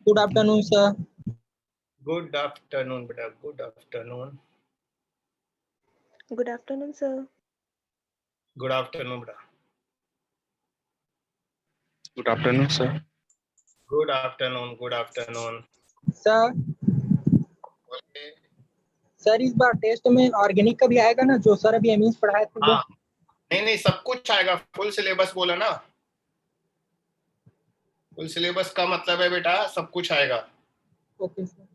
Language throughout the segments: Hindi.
Good afternoon sir. Good afternoon बेटा, good afternoon. Good afternoon sir. Good afternoon बेटा। Good afternoon sir. Good afternoon, good afternoon. Sir बोलिए। सर इस बार टेस्ट में ऑर्गेनिक का भी आएगा ना, जो सर अभी एमईएस पढ़ाए थे वो? हाँ, नहीं सब कुछ आएगा। फुल सिलेबस बोला ना। फुल सिलेबस का मतलब है बेटा सब कुछ आएगा। Okay sir.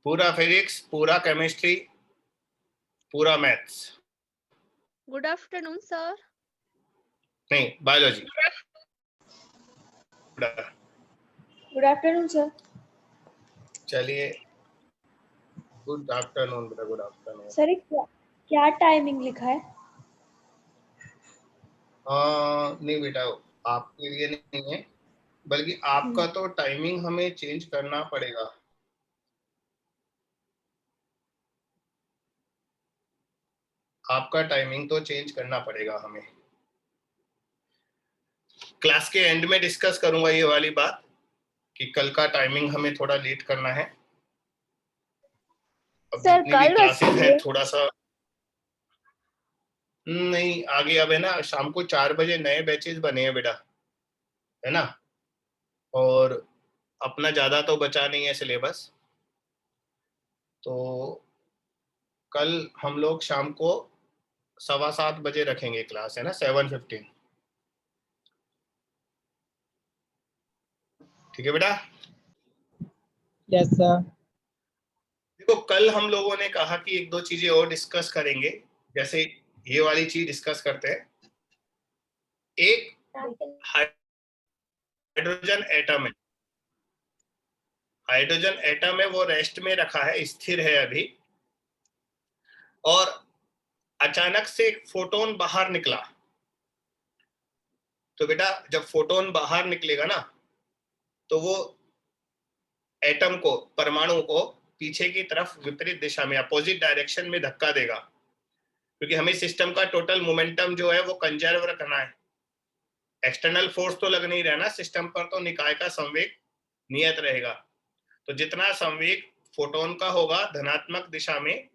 पूरा फिजिक्स, पूरा केमिस्ट्री, पूरा मैथ्स। Good afternoon sir. नहीं, बायोलॉजी। Good afternoon sir. चलिए, गुड आफ्टरनून बेटा, गुड आफ्टरनून। सर क्या टाइमिंग लिखा है? नहीं बेटा, आपके लिए नहीं है, बल्कि आपका तो टाइमिंग हमें चेंज करना पड़ेगा। आपका टाइमिंग तो चेंज करना पड़ेगा हमें। क्लास के एंड में डिस्कस करूंगा ये वाली बात कि कल का टाइमिंग हमें थोड़ा लेट करना है। अब सर जितनी भी कल क्लासेस है थोड़ा सा नहीं आगे। अब है ना, शाम को 4 बजे नए बैचेस बने हैं बेटा, है ना। और अपना ज्यादा तो बचा नहीं है सिलेबस, तो कल हम लोग शाम को 7:15 बजे रखेंगे क्लास, है ना, 7:15। ठीक है बेटा। Yes sir. देखो, कल हम लोगों ने कहा कि एक दो चीजें और डिस्कस करेंगे, जैसे ये वाली चीज डिस्कस करते हैं। एक हाइड्रोजन एटम है। हाइड्रोजन एटम है, वो रेस्ट में रखा है, स्थिर है अभी, और अचानक से एक फोटोन बाहर निकला। तो बेटा जब फोटोन बाहर निकलेगा ना, तो वो एटम को, परमाणु को पीछे की तरफ विपरीत दिशा में, अपोजिट डायरेक्शन में धक्का देगा, क्योंकि हमें सिस्टम का टोटल मोमेंटम जो है वो कंजर्व रखना है। एक्सटर्नल फोर्स तो लग नहीं रहना सिस्टम पर, तो निकाय का संवेग नियत रहेगा। तो जितना संवेग फोटोन का होगा धनात्मक दिशा में,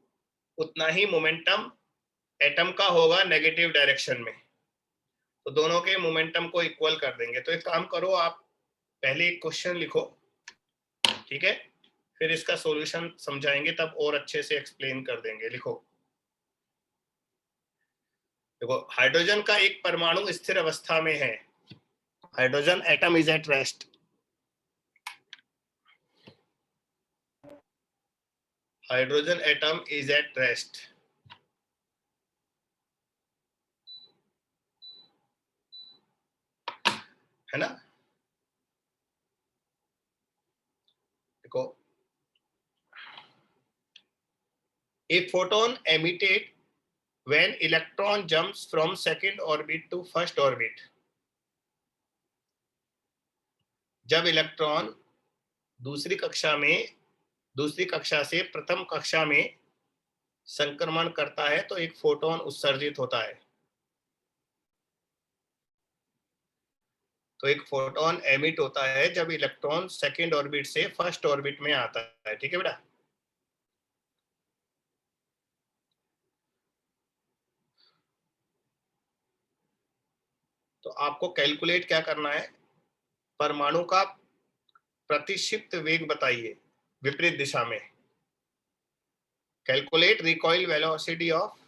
उतना ही मोमेंटम एटम का होगा नेगेटिव डायरेक्शन में। तो दोनों के मोमेंटम को इक्वल कर देंगे। तो एक काम करो, आप पहले एक क्वेश्चन लिखो, ठीक है, फिर इसका सॉल्यूशन समझाएंगे, तब और अच्छे से एक्सप्लेन कर देंगे। लिखो। देखो, हाइड्रोजन का एक परमाणु स्थिर अवस्था में है। Hydrogen atom is at rest. Hydrogen atom is at rest. है ना। देखो, a photon emitted when electron jumps from second orbit to first orbit। जब इलेक्ट्रॉन दूसरी कक्षा से प्रथम कक्षा में संक्रमण करता है, तो एक फोटोन उत्सर्जित होता है। तो एक फोटोन एमिट होता है जब इलेक्ट्रॉन सेकेंड ऑर्बिट से फर्स्ट ऑर्बिट में आता है। ठीक है बेटा। तो आपको कैलकुलेट क्या करना है, परमाणु का प्रतिक्षिप्त वेग बताइए विपरीत दिशा में। Calculate recoil velocity of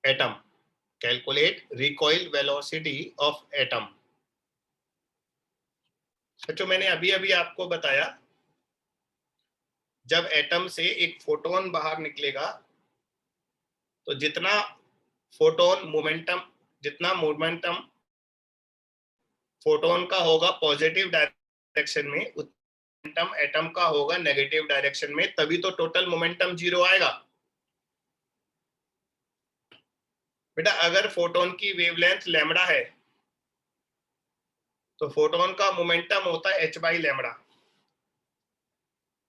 atom. Calculate recoil velocity of atom. बच्चों, मैंने अभी अभी आपको बताया, जब एटम से एक फोटोन बाहर निकलेगा, तो जितना मोमेंटम फोटोन का होगा पॉजिटिव डायरेक्शन में, उतना मोमेंटम एटम का होगा नेगेटिव डायरेक्शन में, तभी तो टोटल मोमेंटम 0 आएगा। बेटा अगर फोटोन की वेवलेंथ लैम्बडा है, तो फोटोन का मोमेंटम होता है h/λ।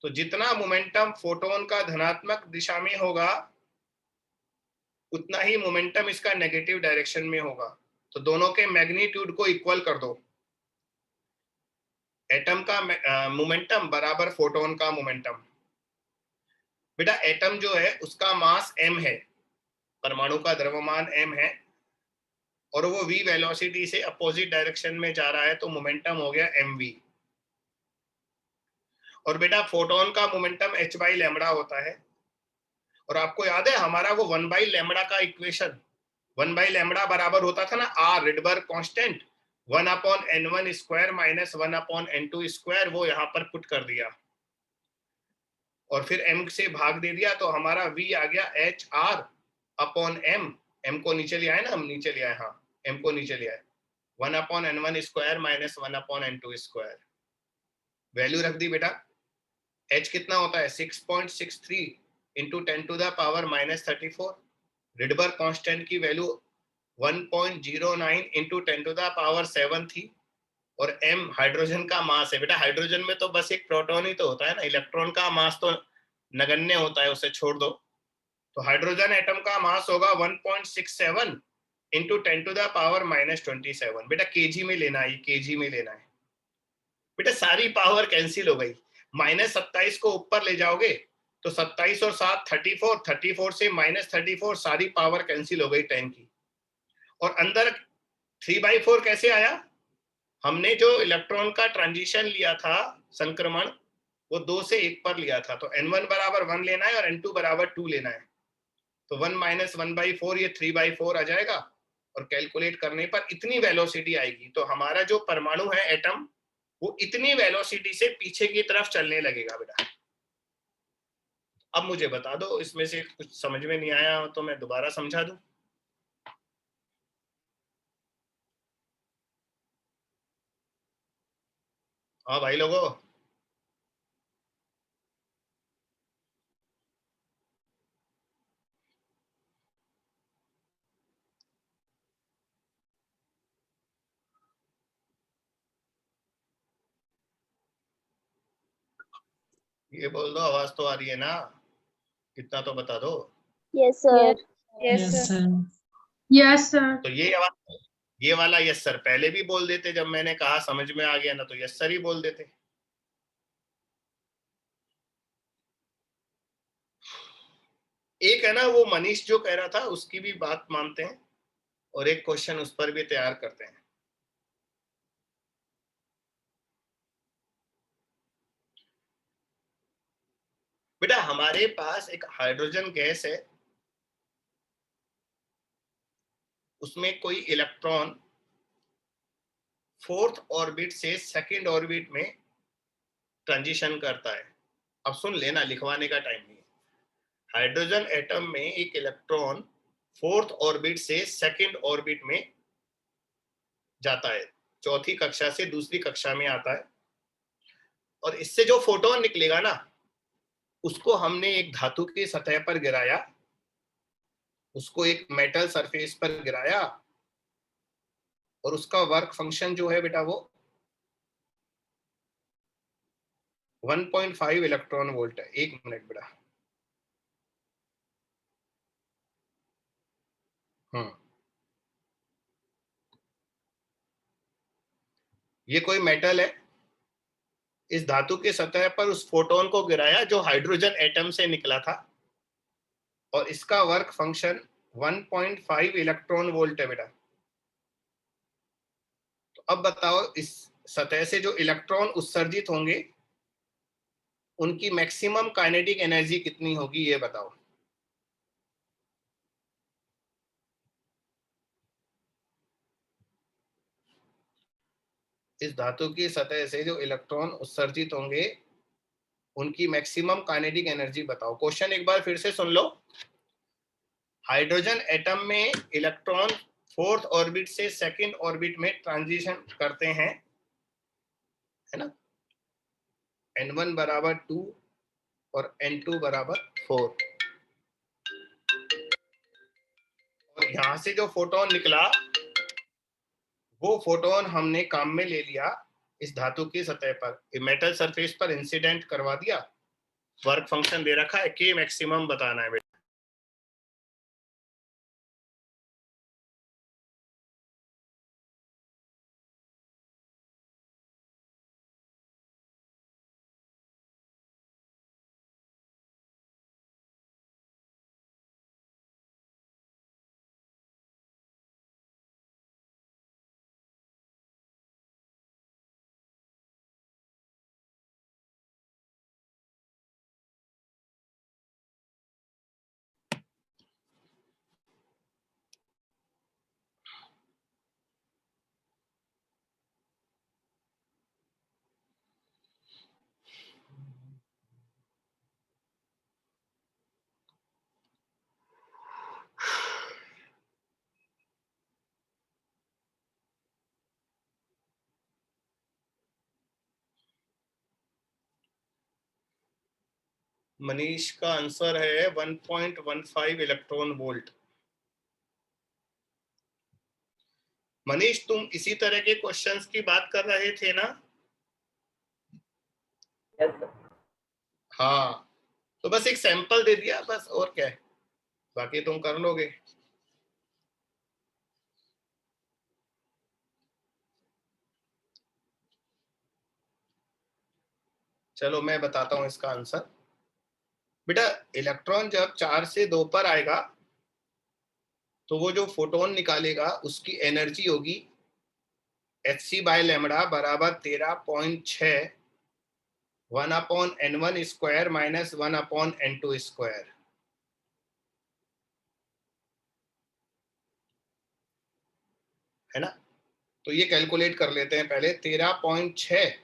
तो जितना मोमेंटम फोटोन का धनात्मक दिशा में होगा उतना ही मोमेंटम इसका नेगेटिव डायरेक्शन में होगा। तो दोनों के मैग्नीट्यूड को इक्वल कर दो। एटम का मोमेंटम बराबर फोटोन का मोमेंटम। बेटा एटम जो है उसका मास m है, परमाणु का द्रव्यमान m है, और वो v वेलोसिटी से अपोजिट डायरेक्शन में जा रहा है, तो मोमेंटम हो गया mv। और बेटा फोटोन का मोमेंटम h बाई लैम्बडा होता है, और आपको याद है हमारा वो 1 बाई लैम्बडा का इक्वेशन, 1 बाई लैम्बडा बराबर होता था ना r Rydberg constant 1 upon n1 square minus 1 upon n2 square, वो यहाँ पर पुट कर दिया और फिर m से भाग दे दिया, तो हमारा v आ गया h r अपॉन m को नीचे ले आए ना, हम नीचे ले आए, हाँ m को नीचे ले आए, 1 upon n1 square minus 1 upon n2 square. Value रख दी बेटा। h कितना होता है 6.63 into 10 to the power minus 34। Rydberg constant की value 1.09 into 10 to the power 7 थी, और m हाइड्रोजन का मास है। बेटा हाइड्रोजन में तो बस एक प्रोटॉन ही तो होता है ना, इलेक्ट्रॉन का मास तो नगण्य होता है, उसे छोड़ दो। तो हाइड्रोजन एटम का मास होगा 1.67 into 10 to the power minus 27। बेटा केजी में लेना है, ये केजी में लेना है। बेटा सारी पावर कैंसिल हो गई, माइनस 27 को ऊपर ले जाओगे तो 27 और 7 34, 34 से माइनस 34, सारी पावर कैंसिल हो गई 10 की। और अंदर 3/4 कैसे आया? हमने जो इलेक्ट्रॉन का ट्रांजिशन लिया था, संक्रमण, वो 2 से 1 पर लिया था, तो n1 बराबर 1 लेना है और n2 बराबर 2 लेना है। तो 1 माइनस 1/4 ये 3/4 आ जाएगा, और कैलकुलेट करने पर इतनी वेलोसिटी आएगी। तो हमारा जो परमाणु है एटम, वो इतनी वेलोसिटी से पीछे की तरफ चलने लगेगा बेटा। अब मुझे बता दो, इसमें से कुछ समझ में नहीं आया तो मैं दोबारा समझा दूं। हाँ भाई लोगों, ये बोल दो, आवाज तो आ रही है ना? कितना तो बता दो। Yes, sir. Yes, sir. Yes, sir. तो ये वाला यस सर पहले भी बोल देते, जब मैंने कहा समझ में आ गया ना, तो यस सर ही बोल देते। एक है ना वो मनीष जो कह रहा था, उसकी भी बात मानते हैं, और एक क्वेश्चन उस पर भी तैयार करते हैं। बेटा हमारे पास एक हाइड्रोजन गैस है, उसमें कोई इलेक्ट्रॉन 4th ऑर्बिट से 2nd ऑर्बिट में ट्रांजिशन करता है। अब सुन लेना, लिखवाने का टाइम नहीं। हाइड्रोजन एटम में एक इलेक्ट्रॉन 4th ऑर्बिट से 2nd ऑर्बिट में जाता है, चौथी कक्षा से दूसरी कक्षा में आता है, और इससे जो फोटोन निकलेगा ना, उसको हमने एक धातु की सतह पर गिराया, उसको एक मेटल सरफेस पर गिराया, और उसका वर्क फंक्शन जो है बेटा वो 1.5 इलेक्ट्रॉन वोल्ट है। 1 मिनट बेटा। ये कोई मेटल है, इस धातु के सतह पर उस फोटोन को गिराया जो हाइड्रोजन एटम से निकला था, और इसका वर्क फंक्शन 1.5 इलेक्ट्रॉन वोल्ट है बेटा। तो अब बताओ, इस सतह से जो इलेक्ट्रॉन उत्सर्जित होंगे उनकी मैक्सिमम काइनेटिक एनर्जी कितनी होगी, ये बताओ। इस धातु की सतह से जो इलेक्ट्रॉन उत्सर्जित होंगे उनकी मैक्सिमम काइनेटिक एनर्जी बताओ। क्वेश्चन एक बार फिर से सुन लो। हाइड्रोजन एटम में इलेक्ट्रॉन 4th ऑर्बिट से 2nd ऑर्बिट में ट्रांजिशन करते हैं, है ना। n1 बराबर 2 और n2 बराबर 4, और यहां से जो फोटोन निकला वो फोटोन हमने काम में ले लिया, इस धातु की सतह पर मेटल सरफेस पर इंसिडेंट करवा दिया, वर्क फंक्शन दे रखा है, के मैक्सिमम बताना है बेटा। मनीष का आंसर है 1.15 इलेक्ट्रॉन वोल्ट। मनीष, तुम इसी तरह के क्वेश्चंस की बात कर रहे थे ना? हाँ, तो बस एक सैंपल दे दिया बस, और क्या है, बाकी तुम कर लोगे। चलो मैं बताता हूं इसका आंसर। बेटा इलेक्ट्रॉन जब 4 से 2 पर आएगा तो वो जो फोटोन निकालेगा उसकी एनर्जी होगी hc/λ बराबर 13.6 1/n1 square minus 1/n2 square, है ना? तो ये कैलकुलेट कर लेते हैं पहले। 13.6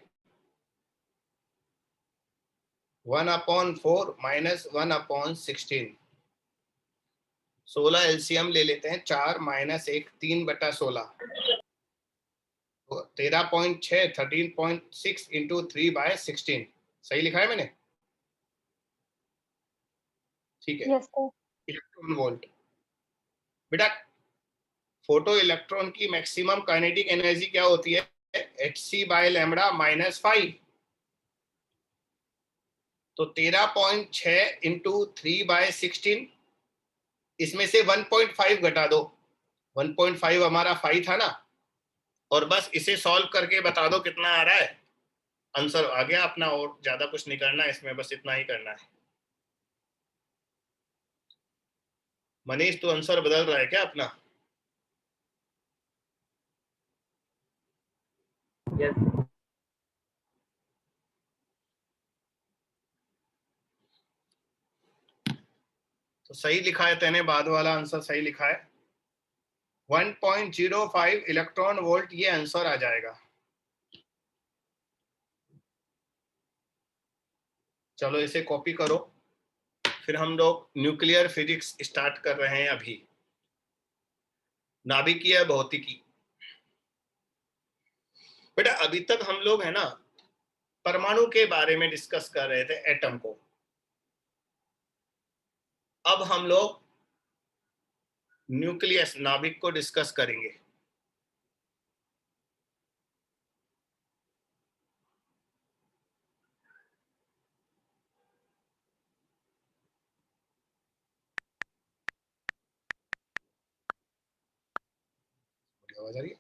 1/4 माइनस 1/16, 16 एलसीएम ले लेते हैं, 4 माइनस 1 3/16, तो 13.6 13.6 इंटू 3/16। सही लिखा है मैंने? ठीक है। Yes sir. Electron volt. बेटा फोटो इलेक्ट्रॉन की मैक्सिमम काइनेटिक एनर्जी क्या होती है? hc/λ minus 5। तो 13.6 इंटू 3/16, इसमें से 1.5 घटा दो। 1.5 हमारा 5 था ना, और बस इसे सॉल्व करके बता दो कितना आ रहा है, आंसर आ गया अपना। और ज्यादा कुछ नहीं करना है इसमें, बस इतना ही करना है। मनीष, तो आंसर बदल रहा है क्या अपना? यस। तो सही लिखा है तेने, बाद वाला आंसर सही लिखा है। 1.05 इलेक्ट्रॉन वोल्ट ये आंसर आ जाएगा। चलो इसे कॉपी करो, फिर हम लोग न्यूक्लियर फिजिक्स स्टार्ट कर रहे हैं अभी, नाभिकीय भौतिकी। बेटा अभी तक हम लोग है ना परमाणु के बारे में डिस्कस कर रहे थे, एटम को। अब हम लोग न्यूक्लियस, नाभिक को डिस्कस करेंगे। आवाज आ रही है?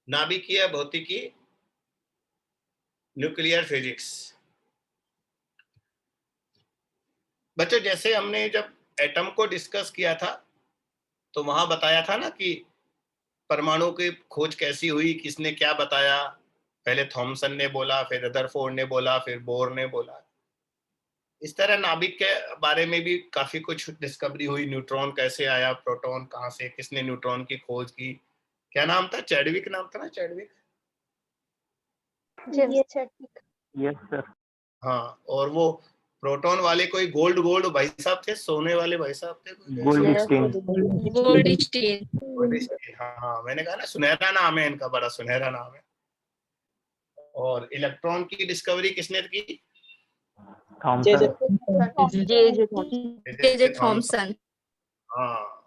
नाभिकीय भौतिकी, न्यूक्लियर फिजिक्स। बच्चों जैसे हमने जब एटम को डिस्कस किया था तो वहां बताया था ना कि परमाणु की खोज कैसी हुई, किसने क्या बताया। पहले थॉमसन ने बोला, फिर रदरफोर्ड ने बोला, फिर बोर ने बोला। इस तरह नाभिक के बारे में भी काफी कुछ डिस्कवरी हुई। न्यूट्रॉन कैसे आया, प्रोटॉन कहाँ से, किसने न्यूट्रॉन की खोज की, क्या नाम था? चैडविक नाम था ना, चैडविक। Yes sir. हाँ, और वो प्रोटॉन वाले कोई गोल्ड गोल्ड भाई साहब थे, सोने वाले भाई साहब थे, गोल्डस्टीन। गोल्डस्टीन। हाँ हाँ, मैंने कहा ना सुनहरा नाम है इनका, बड़ा सुनहरा नाम है। और इलेक्ट्रॉन की डिस्कवरी किसने की? J Thomson. हाँ।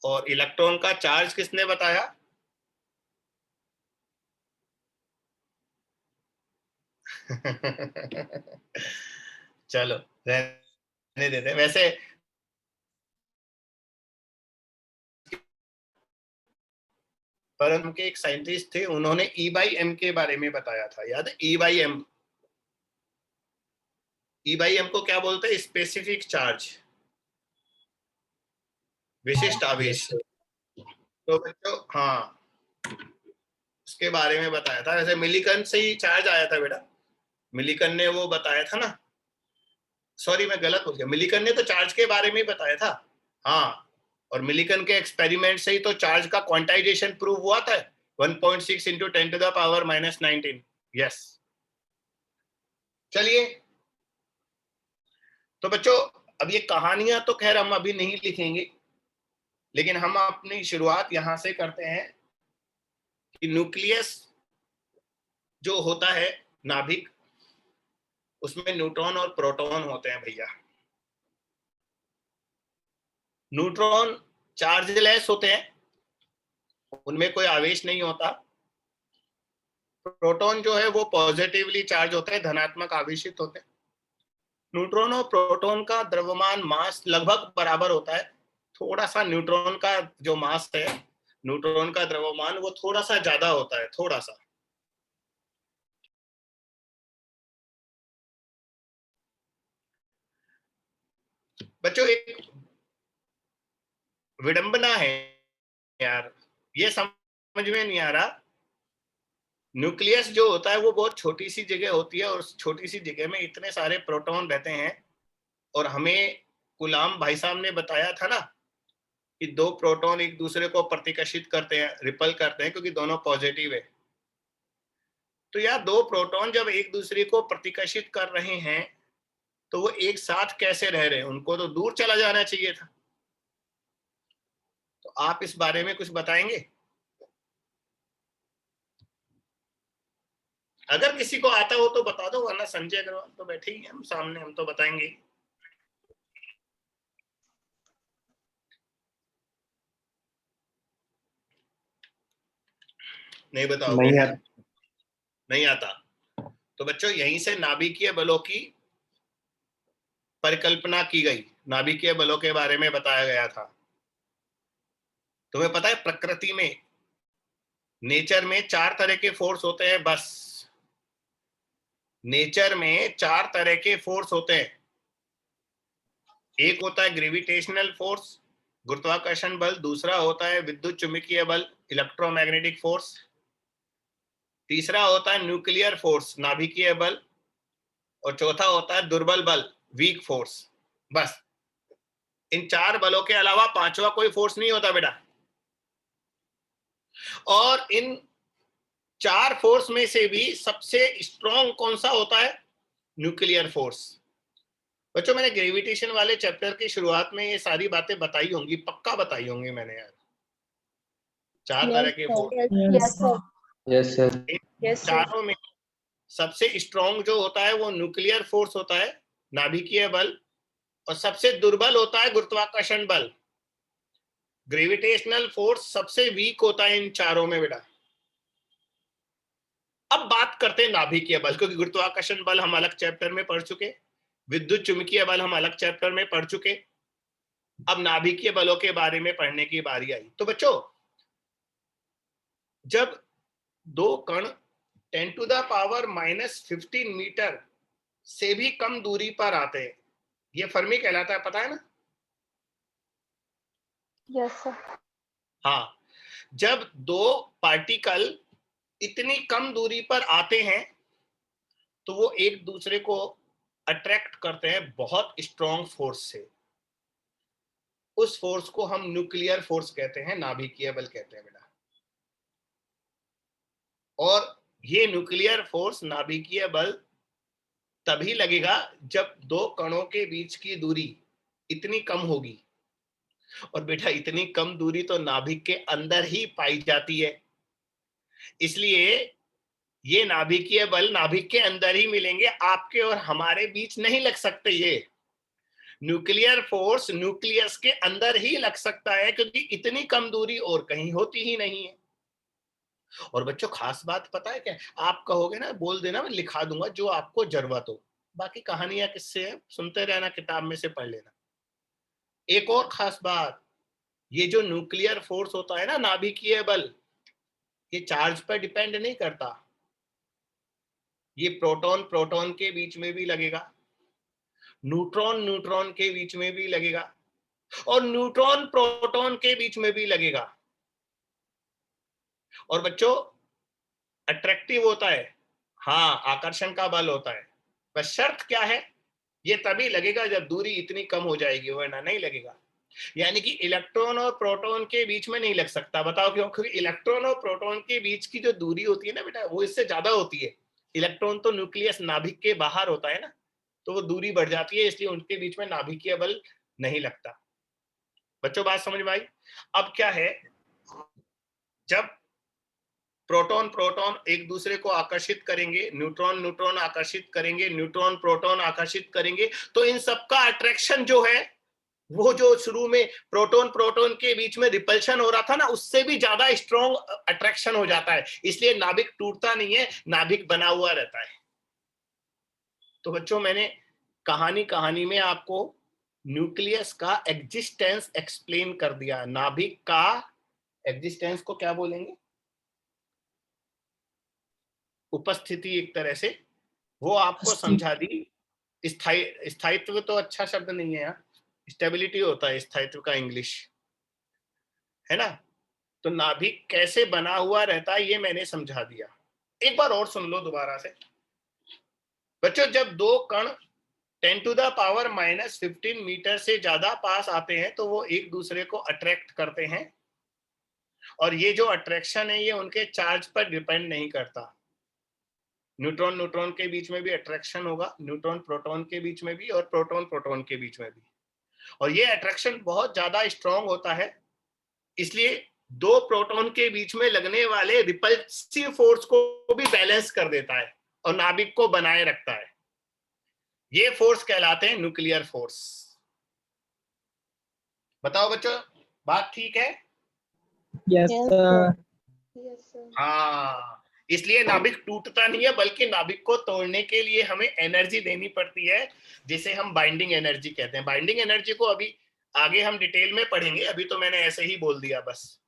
और इलेक्ट्रॉन का चार्ज किसने बताया? चलो रहने देते हैं। वैसे पर उनके एक साइंटिस्ट थे, उन्होंने E/m के बारे में बताया था, याद है? E/m, E/m को क्या बोलते हैं? स्पेसिफिक चार्ज, विशिष्ट आवेश। तो बच्चों हाँ, उसके बारे में बताया था। वैसे मिलीकन से ही चार्ज आया था बेटा, मिलीकन ने वो बताया था ना, सॉरी मैं गलत बोल गया, मिलीकन ने तो चार्ज के बारे में ही बताया था। हाँ, और मिलीकन के एक्सपेरिमेंट से ही तो चार्ज का क्वांटाइजेशन प्रूव हुआ था, 1.6 × 10⁻⁻19। यस। चलिए, तो बच्चों अब ये कहानियां तो खैर हम अभी नहीं लिखेंगे, लेकिन हम अपनी शुरुआत यहां से करते हैं कि न्यूक्लियस जो होता है, नाभिक, उसमें न्यूट्रॉन और प्रोटॉन होते हैं भैया। न्यूट्रॉन चार्जलेस होते हैं, उनमें कोई आवेश नहीं होता। प्रोटॉन जो है वो पॉजिटिवली चार्ज होते हैं, धनात्मक आवेशित होते हैं। न्यूट्रॉन और प्रोटॉन का द्रव्यमान मास लगभग बराबर होता है। थोड़ा सा न्यूट्रॉन का जो मास है, न्यूट्रॉन का द्रव्यमान वो थोड़ा सा ज्यादा होता है, थोड़ा सा। बच्चों एक विडंबना है यार, ये समझ में नहीं आ रहा। न्यूक्लियस जो होता है वो बहुत छोटी सी जगह होती है, और उस छोटी सी जगह में इतने सारे प्रोटॉन रहते हैं। और हमें गुलाम भाई साहब ने बताया था ना कि 2 प्रोटॉन एक दूसरे को प्रतिकर्षित करते हैं, रिपल करते हैं, क्योंकि दोनों पॉजिटिव है। तो यार 2 प्रोटॉन जब एक दूसरे को प्रतिकर्षित कर रहे हैं तो वो एक साथ कैसे रह रहे हैं? उनको तो दूर चला जाना चाहिए था। तो आप इस बारे में कुछ बताएंगे? अगर किसी को आता हो तो बता दो, वरना संजय अग्रवाल तो बैठे ही हैं हम सामने, हम तो बताएंगे। नहीं बताओगे? नहीं आता। तो बच्चों यहीं से नाभिकीय बलों की परिकल्पना की गई, नाभिकीय बलों के बारे में बताया गया था। तुम्हें पता है प्रकृति में, नेचर में 4 तरह के फोर्स होते हैं बस। नेचर में 4 तरह के फोर्स होते हैं। एक होता है ग्रेविटेशनल फोर्स, गुरुत्वाकर्षण बल। दूसरा होता है विद्युत चुंबकीय बल, इलेक्ट्रोमैग्नेटिक फोर्स। तीसरा होता है न्यूक्लियर फोर्स, नाभिकीय बल। और चौथा होता है दुर्बल बल, वीक फोर्स। बस इन 4 बलों के अलावा 5वां कोई फोर्स नहीं होता बेटा। और इन 4 फोर्स में से भी सबसे स्ट्रॉन्ग कौन सा होता है? Nuclear force. बच्चों मैंने ग्रेविटेशन वाले चैप्टर की शुरुआत में ये सारी बातें बताई होंगी, पक्का बताई होंगी मैंने यार। 4 तरह के फोर्स। Yes sir. इन चारों में सबसे स्ट्रॉन्ग जो होता है वो न्यूक्लियर फोर्स होता है, नाभिकीय बल। और सबसे दुर्बल होता है गुरुत्वाकर्षण बल। ग्रेविटेशनल फोर्स सबसे वीक होता है इन चारों में बेटा। अब बात करते हैं नाभिकीय बल, क्योंकि गुरुत्वाकर्षण बल हम अलग चैप्टर में पढ़ चुके, विद्युत चुंबकीय बल हम अलग चैप्टर में पढ़ चुके। अब नाभिकीय बलों के बारे में पढ़ने की बारी आई। तो बच्चों जब 2 कण 10⁻⁻15 मीटर से भी कम दूरी पर आते हैं, ये फर्मी कहलाता है, पता है ना? Yes sir. हाँ, जब 2 पार्टिकल इतनी कम दूरी पर आते हैं तो वो एक दूसरे को अट्रैक्ट करते हैं बहुत स्ट्रॉन्ग फोर्स से। उस फोर्स को हम न्यूक्लियर फोर्स कहते हैं, नाभिकीय बल कहते हैं बेटा। और ये न्यूक्लियर फोर्स, नाभिकीय बल तभी लगेगा जब 2 कणों के बीच की दूरी इतनी कम होगी। और बेटा इतनी कम दूरी तो नाभिक के अंदर ही पाई जाती है। इसलिए ये नाभिकीय बल नाभिक के अंदर ही मिलेंगे, आपके और हमारे बीच नहीं लग सकते। ये न्यूक्लियर फोर्स न्यूक्लियस के अंदर ही लग सकता है, क्योंकि इतनी कम दूरी और कहीं होती ही नहीं है। और बच्चों खास बात पता है क्या, आप कहोगे ना, बोल देना मैं लिखा दूंगा जो आपको जरूरत हो, बाकी कहानियां किससे है, सुनते रहना, किताब में से पढ़ लेना। एक और खास बात, ये जो न्यूक्लियर फोर्स होता है ना, नाभिकीय बल, ये चार्ज पर डिपेंड नहीं करता। ये प्रोटॉन प्रोटॉन के बीच में भी लगेगा, न्यूट्रॉन न्यूट्रॉन के बीच में भी लगेगा, और न्यूट्रॉन प्रोटॉन के बीच में भी लगेगा। और बच्चों अट्रैक्टिव होता है, हाँ आकर्षण का बल होता है, बस शर्त क्या है, ये तभी लगेगा जब दूरी इतनी कम हो जाएगी, वरना नहीं लगेगा। यानी कि इलेक्ट्रॉन और प्रोटॉन के बीच में नहीं लग सकता। बताओ क्यों? क्योंकि इलेक्ट्रॉन और प्रोटॉन के बीच की जो दूरी होती है ना बेटा, वो इससे ज्यादा होती है। इलेक्ट्रॉन तो न्यूक्लियस नाभिक के बाहर होता है ना, तो वो दूरी बढ़ जाती है, इसलिए उनके बीच में नाभिकीय बल नहीं लगता। बच्चों बात समझ में आई? अब क्या है, जब प्रोटॉन प्रोटॉन एक दूसरे को आकर्षित करेंगे, न्यूट्रॉन न्यूट्रॉन आकर्षित करेंगे, न्यूट्रॉन प्रोटॉन आकर्षित करेंगे, तो इन सबका अट्रैक्शन जो है, वो जो शुरू में प्रोटॉन प्रोटॉन के बीच में रिपल्शन हो रहा था ना, उससे भी ज्यादा स्ट्रॉन्ग अट्रैक्शन हो जाता है। इसलिए नाभिक टूटता नहीं है, नाभिक बना हुआ रहता है। तो बच्चों मैंने कहानी में आपको न्यूक्लियस का एग्जिस्टेंस एक्सप्लेन कर दिया। नाभिक का एग्जिस्टेंस को क्या बोलेंगे? उपस्थिति, एक तरह से वो आपको समझा दी। स्थायित्व तो अच्छा शब्द नहीं है यार, स्टेबिलिटी होता है स्थायित्व का इंग्लिश, है ना। तो नाभिक कैसे बना हुआ रहता है ये मैंने समझा दिया। एक बार और सुन लो दोबारा से बच्चों। जब दो कण 10⁻⁻15 मीटर से ज्यादा पास आते हैं तो वो एक दूसरे को अट्रैक्ट करते हैं, और ये जो अट्रैक्शन है ये उनके चार्ज पर डिपेंड नहीं करता। न्यूट्रॉन न्यूट्रॉन के बीच में भी अट्रैक्शन होगा, न्यूट्रॉन प्रोटॉन के बीच में भी, और प्रोटॉन प्रोटॉन के बीच में भी। और ये अट्रैक्शन बहुत ज्यादा स्ट्रॉन्ग होता है, इसलिए दो प्रोटॉन के बीच में लगने वाले रिपल्सिव फोर्स को भी बैलेंस कर देता है और नाभिक को बनाए रखता है। ये फोर्स कहलाते हैं न्यूक्लियर फोर्स। बताओ बच्चों, बात ठीक है? Yes sir. Yes sir. हाँ, इसलिए नाभिक टूटता नहीं है, बल्कि नाभिक को तोड़ने के लिए हमें एनर्जी देनी पड़ती है, जिसे हम बाइंडिंग एनर्जी कहते हैं। बाइंडिंग एनर्जी को अभी आगे हम डिटेल में पढ़ेंगे, अभी तो मैंने ऐसे ही बोल दिया बस।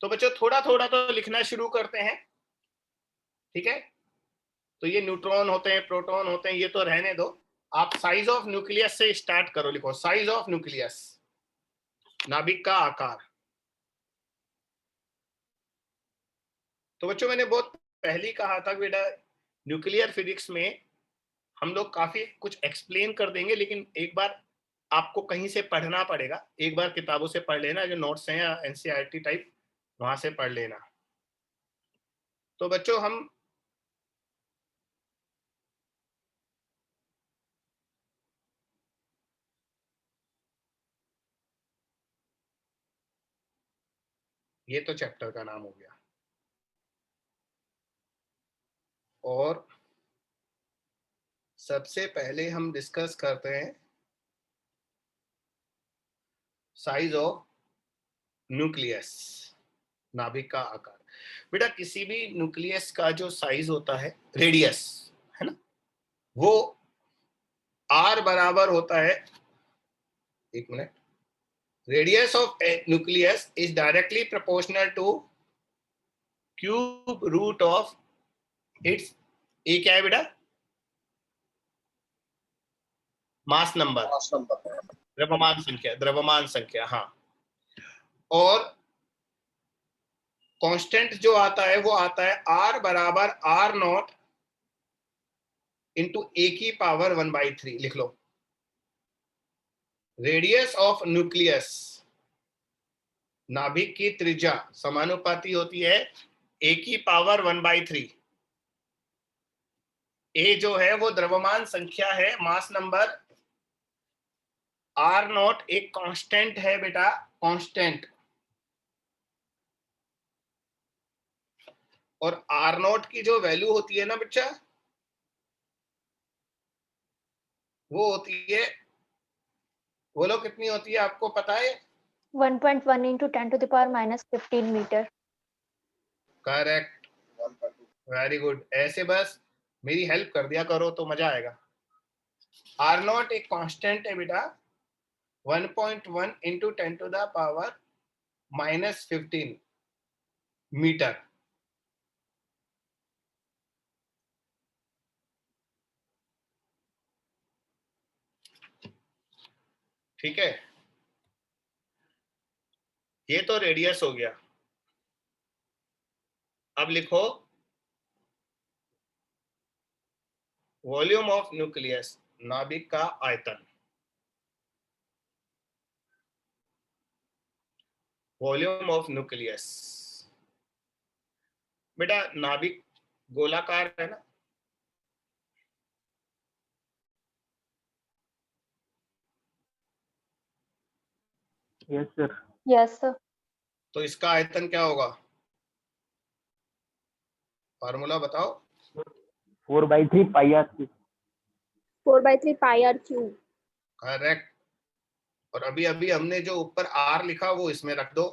तो बच्चों थोड़ा थोड़ा तो लिखना शुरू करते हैं, ठीक है। तो ये न्यूट्रॉन होते हैं, प्रोटॉन होते हैं, ये तो रहने दो। आप साइज ऑफ न्यूक्लियस से स्टार्ट करो। लिखो साइज ऑफ न्यूक्लियस, नाभिक का आकार। तो बच्चों मैंने बहुत पहले कहा था बेटा, न्यूक्लियर फिजिक्स में हम लोग काफी कुछ एक्सप्लेन कर देंगे, लेकिन एक बार आपको कहीं से पढ़ना पड़ेगा। एक बार किताबों से पढ़ लेना, जो नोट्स हैं या एनसीईआरटी टाइप, वहां से पढ़ लेना। तो बच्चों हम ये तो चैप्टर का नाम हो गया, और सबसे पहले हम डिस्कस करते हैं साइज ऑफ न्यूक्लियस, नाभिक का आकार। बेटा किसी भी न्यूक्लियस का जो साइज होता है, रेडियस, है ना, वो आर बराबर होता है, एक minute, radius of nucleus is directly proportional to cube root of its, ये क्या है बेटा? मास नंबर, द्रव्यमान संख्या, द्रव्यमान संख्या, हाँ। और कांस्टेंट जो आता है वो आता है आर बराबर आर नॉट इंटू ए की पावर 1/3। लिख लो, रेडियस ऑफ न्यूक्लियस, नाभिक की त्रिज्या समानुपाती होती है ए की पावर 1/3। ए जो है वो द्रव्यमान संख्या है, मास नंबर। आर नॉट एक कांस्टेंट है बेटा, कांस्टेंट। और आर नॉट की जो वैल्यू होती है ना बच्चा, वो होती है, बोलो कितनी होती है, आपको पता है? 1.1 into 10 to the power minus 15 meter. Correct, very good. ऐसे बस मेरी हेल्प कर दिया करो तो मजा आएगा। आर नॉट एक कांस्टेंट है बेटा, 1.1 into 10 to the power minus 15 metre. ठीक है, ये तो रेडियस हो गया। अब लिखो वॉल्यूम ऑफ न्यूक्लियस, नाभिक का आयतन। वॉल्यूम ऑफ न्यूक्लियस बेटा, नाभिक गोलाकार है ना, यस सर। Yes, sir. तो इसका आयतन क्या होगा? फार्मूला बताओ। 4/3 pi R cube. 4/3 pi r cube. Correct. और अभी अभी हमने जो ऊपर आर लिखा वो इसमें रख दो,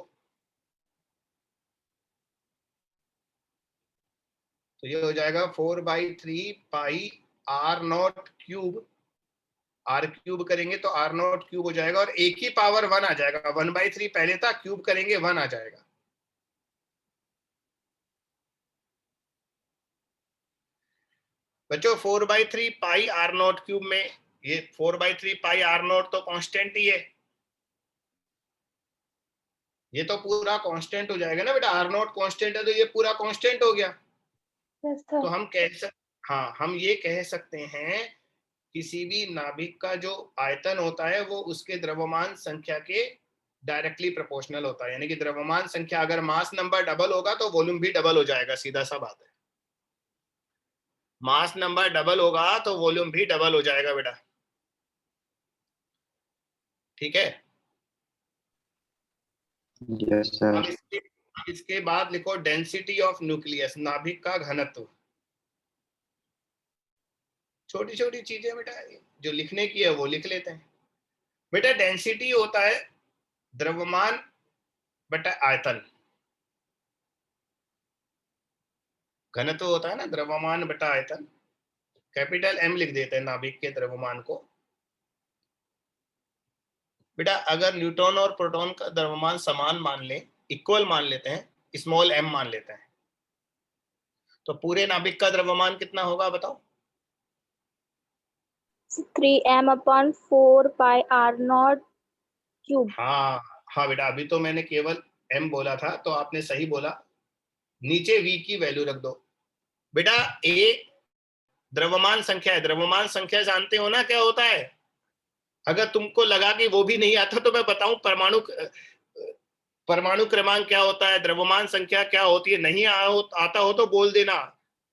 तो ये हो जाएगा 4/3 pi R naught cube. R cube करेंगे तो आर नॉट क्यूब हो जाएगा और एक ही पावर 1 आ जाएगा। 1/3 पहले था, क्यूब करेंगे 1 आ जाएगा। बच्चों 4/3 पाई आर नॉट क्यूब में ये 4/3 पाई आर नॉट तो कांस्टेंट ही है, ये तो पूरा कांस्टेंट हो जाएगा ना बेटा। आर नॉट कांस्टेंट है तो ये पूरा कांस्टेंट हो गया। Yes, sir. तो हम हाँ, हम ये कह सकते हैं किसी भी नाभिक का जो आयतन होता है वो उसके द्रव्यमान संख्या के डायरेक्टली प्रोपोर्शनल होता है। यानी कि द्रव्यमान संख्या अगर मास नंबर डबल होगा तो वॉल्यूम भी डबल हो जाएगा, सीधा सा बात है। मास नंबर डबल होगा तो वॉल्यूम भी डबल हो जाएगा बेटा। ठीक है, यस सर। अब इसके बाद लिखो डेंसिटी ऑफ न्यूक्लियस, नाभिक का घनत्व। छोटी छोटी चीजें बेटा, जो लिखने की है वो लिख लेते हैं। बेटा डेंसिटी होता है द्रव्यमान बटा आयतन, घनत्व होता है ना द्रव्यमान बटा आयतन। कैपिटल एम लिख देते हैं नाभिक के द्रव्यमान को। बेटा अगर न्यूट्रॉन और प्रोटॉन का द्रव्यमान समान मान लें, इक्वल मान लेते हैं, स्मॉल एम मान लेते हैं, तो पूरे नाभिक का द्रव्यमान कितना होगा बताओ? 3m/4 pi r naught cube. हाँ हाँ बेटा, अभी तो मैंने केवल m बोला था तो आपने सही बोला। नीचे v की वैल्यू रख दो। बेटा a द्रव्यमान संख्या है, द्रव्यमान संख्या जानते हो ना क्या होता है? अगर तुमको लगा कि वो भी नहीं आता तो मैं बताऊं परमाणु क्रमांक क्या होता है, द्रव्यमान संख्या क्या होती है। नहीं आता हो तो बोल देना,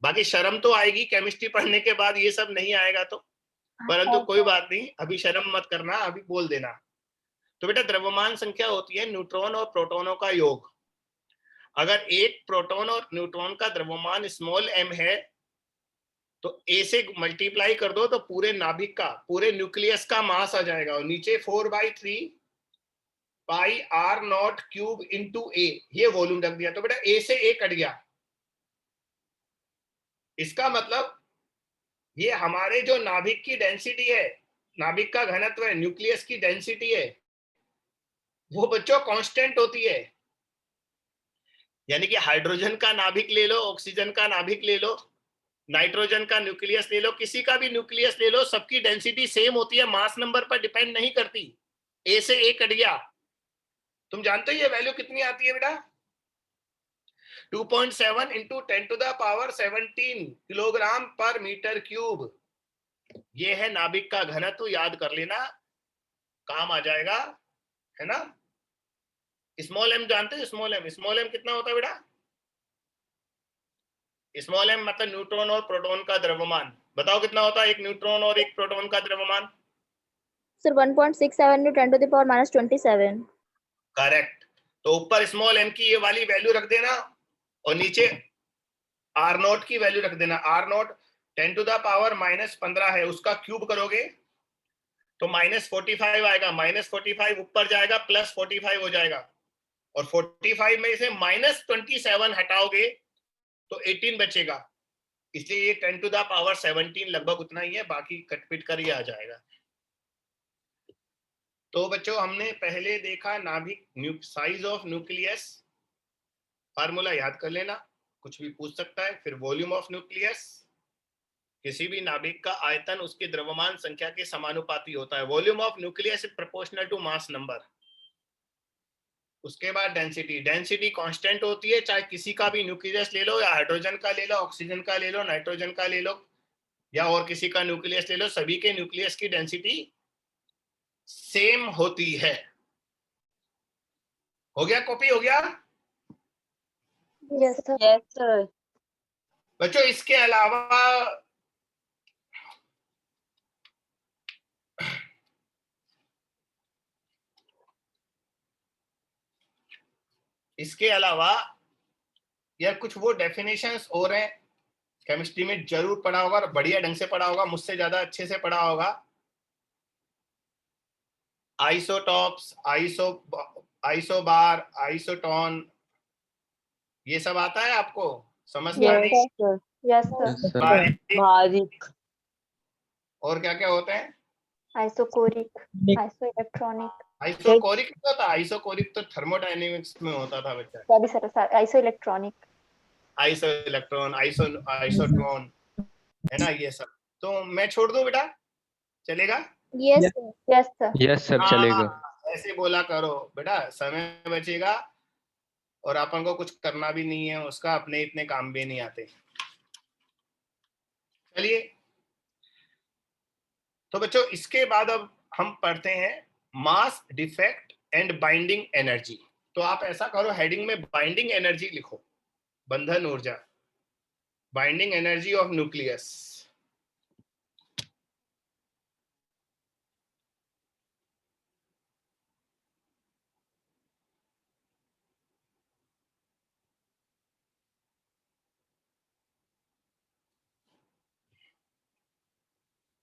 बाकी शर्म तो आएगी केमिस्ट्री पढ़ने के बाद, ये सब नहीं आएगा तो। परंतु कोई बात नहीं, अभी शर्म मत करना, अभी बोल देना। तो बेटा द्रव्यमान संख्या होती है न्यूट्रॉन और प्रोटॉनों का योग। अगर एक प्रोटॉन और न्यूट्रॉन का द्रव्यमान स्मॉल m है तो a से मल्टीप्लाई कर दो तो पूरे नाभिक का, पूरे न्यूक्लियस का मास आ जाएगा। और नीचे 4/3 pi R naught cube into a, ये वॉल्यूम रख दिया। तो बेटा a से a कट गया। इसका मतलब ये हमारे जो नाभिक की डेंसिटी है, नाभिक का घनत्व है, न्यूक्लियस की डेंसिटी है, वो बच्चों कांस्टेंट होती है। यानी कि हाइड्रोजन का नाभिक ले लो, ऑक्सीजन का नाभिक ले लो, नाइट्रोजन का न्यूक्लियस ले लो, किसी का भी न्यूक्लियस ले लो, सबकी डेंसिटी सेम होती है, मास नंबर पर डिपेंड नहीं करती। ए से ए कट गया। तुम जानते हो ये वैल्यू कितनी आती है बेटा? 2.7 into 10 to the power 17 kilogram पर मीटर क्यूब। ये है नाभिक का घनत्व, याद कर लेना, काम आ जाएगा, है ना। स्मॉल एम जानते हो? स्मॉल एम कितना होता है बेटा? स्मॉल एम मतलब न्यूट्रॉन और प्रोटॉन का द्रव्यमान। बताओ कितना होता है एक न्यूट्रॉन और एक प्रोटॉन का द्रव्यमान? Sir, 1.67 into 10 to the power minus 27. Correct. तो ऊपर स्मॉल एम की ये वाली वैल्यू रख देना और नीचे आर नोट की वैल्यू रख देना, आर नोट 10⁻⁻15 है, उसका क्यूब करोगे तो -45 आएगा, -45 ऊपर जाएगा, +45 हो जाएगा, और 45 में से -27 हटाओगे तो 18 बचेगा, इसलिए ये 10⁻17 लगभग उतना ही है, बाकी कटपिट कर ही आ जाएगा। तो बच्चों हमने पहले देखा नाभिक साइज ऑफ न्यूक्लियस, फार्मूला याद कर लेना, कुछ भी पूछ सकता है। फिर वॉल्यूम ऑफ न्यूक्लियस, किसी भी नाभिक का आयतन उसके द्रव्यमान संख्या के समानुपाती होता है। Volume of nucleus is proportional to mass number. उसके बाद डेंसिटी, डेंसिटी कांस्टेंट होती है, चाहे किसी का भी न्यूक्लियस ले लो, या हाइड्रोजन का ले लो, ऑक्सीजन का ले लो, नाइट्रोजन का ले लो, या और किसी का न्यूक्लियस ले लो, सभी के न्यूक्लियस की डेंसिटी सेम होती है। हो गया कॉपी, हो गया यस सर। Yes sir. बच्चों? इसके अलावा या कुछ वो डेफिनेशंस और हैं, केमिस्ट्री में जरूर पढ़ा होगा, बढ़िया ढंग से पढ़ा होगा, मुझसे ज्यादा अच्छे से पढ़ा होगा। आइसोटॉप्स, आइसोबार, आइसोटोन, ये सब आता है आपको? समझ में आ रही? Yes sir. Yes sir. बारीक, बारीक। और क्या क्या होते हैं? Isochoric, iso electronic. आइसोकोरिक क्या होता है? आइसोकोरिक तो थर्मोडायनेमिक्स में होता था बच्चा। Sorry sir, iso electronic. Iso electron, isotone, है ना ये सब। तो मैं छोड़ दूं बेटा, चलेगा? Yes sir. Yes sir. Yes sir, चलेगा। ऐसे बोला करो बेटा, समय बचेगा और अपन को कुछ करना भी नहीं है उसका, अपने इतने काम भी नहीं आते। चलिए, तो बच्चों इसके बाद अब हम पढ़ते हैं mass defect and binding energy. तो आप ऐसा करो, हेडिंग में बाइंडिंग एनर्जी लिखो, बंधन ऊर्जा, बाइंडिंग एनर्जी ऑफ न्यूक्लियस।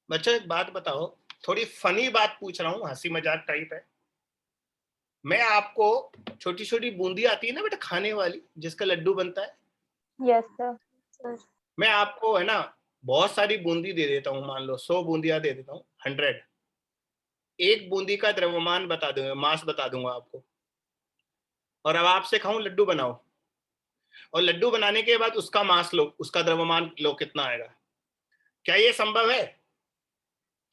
बच्चों एक बात बताओ, थोड़ी फनी बात पूछ रहा हूँ, हंसी मजाक टाइप है। मैं आपको छोटी छोटी बूंदी आती है ना बेटा खाने वाली, जिसका लड्डू बनता है, यस सर। मैं आपको है ना बहुत सारी बूंदी दे देता हूँ, मान लो 100 बूंदियां दे देता हूँ, 100। एक बूंदी का द्रव्यमान बता दूंगा, मास बता दूंगा आपको, और अब आपसे कहूँ लड्डू बनाओ, और लड्डू बनाने के बाद उसका मास लो, उसका द्रव्यमान लो, कितना आएगा? क्या ये संभव है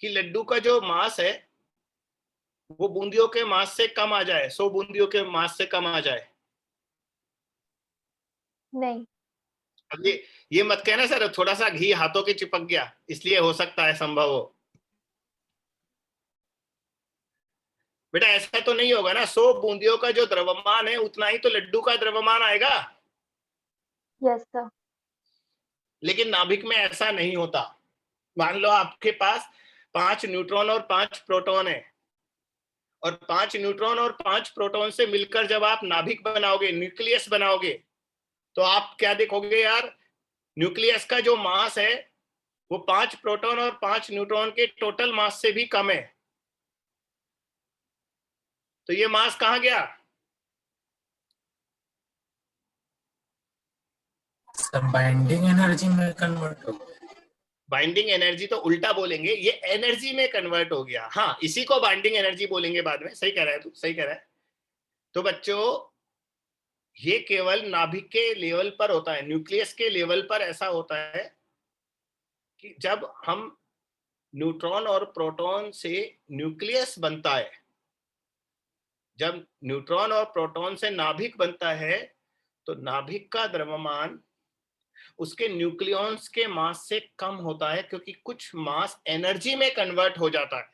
कि लड्डू का जो मास है वो बूंदियों के मास से कम आ जाए, 100 बूंदियों के मास से कम आ जाए? नहीं। अब ये मत कहना सर थोड़ा सा घी हाथों के चिपक गया, इसलिए हो सकता है संभव हो। बेटा ऐसा तो नहीं होगा ना, 100 बूंदियों का जो द्रव्यमान है उतना ही तो लड्डू का द्रव्यमान आएगा। Yes sir. लेकिन नाभिक में ऐसा नहीं होता। मान लो आपके पास 5 न्यूट्रॉन और 5 प्रोटॉन है, और 5 न्यूट्रॉन और 5 प्रोटॉन से मिलकर जब आप नाभिक बनाओगे, न्यूक्लियस बनाओगे, तो आप क्या देखोगे यार, न्यूक्लियस का जो मास है वो 5 प्रोटॉन और 5 न्यूट्रॉन के टोटल मास से भी कम है। तो ये मास कहां गया? बाइंडिंग एनर्जी में कन्वर्ट हो गया। बाइंडिंग एनर्जी तो उल्टा बोलेंगे, ये एनर्जी में कन्वर्ट हो गया। हाँ, इसी को बाइंडिंग एनर्जी बोलेंगे बाद में। सही कह रहा है तू, सही कह रहा है। तो बच्चों ये केवल नाभिक के लेवल पर होता है, न्यूक्लियस के लेवल पर ऐसा होता है कि जब हम न्यूट्रॉन और प्रोटॉन से न्यूक्लियस बनता है, जब न्यूट्रॉन और प्रोटॉन से नाभिक बनता है, तो नाभिक का द्रव्यमान उसके न्यूक्लियॉन्स के मास से कम होता है, क्योंकि कुछ मास एनर्जी में कन्वर्ट हो जाता है,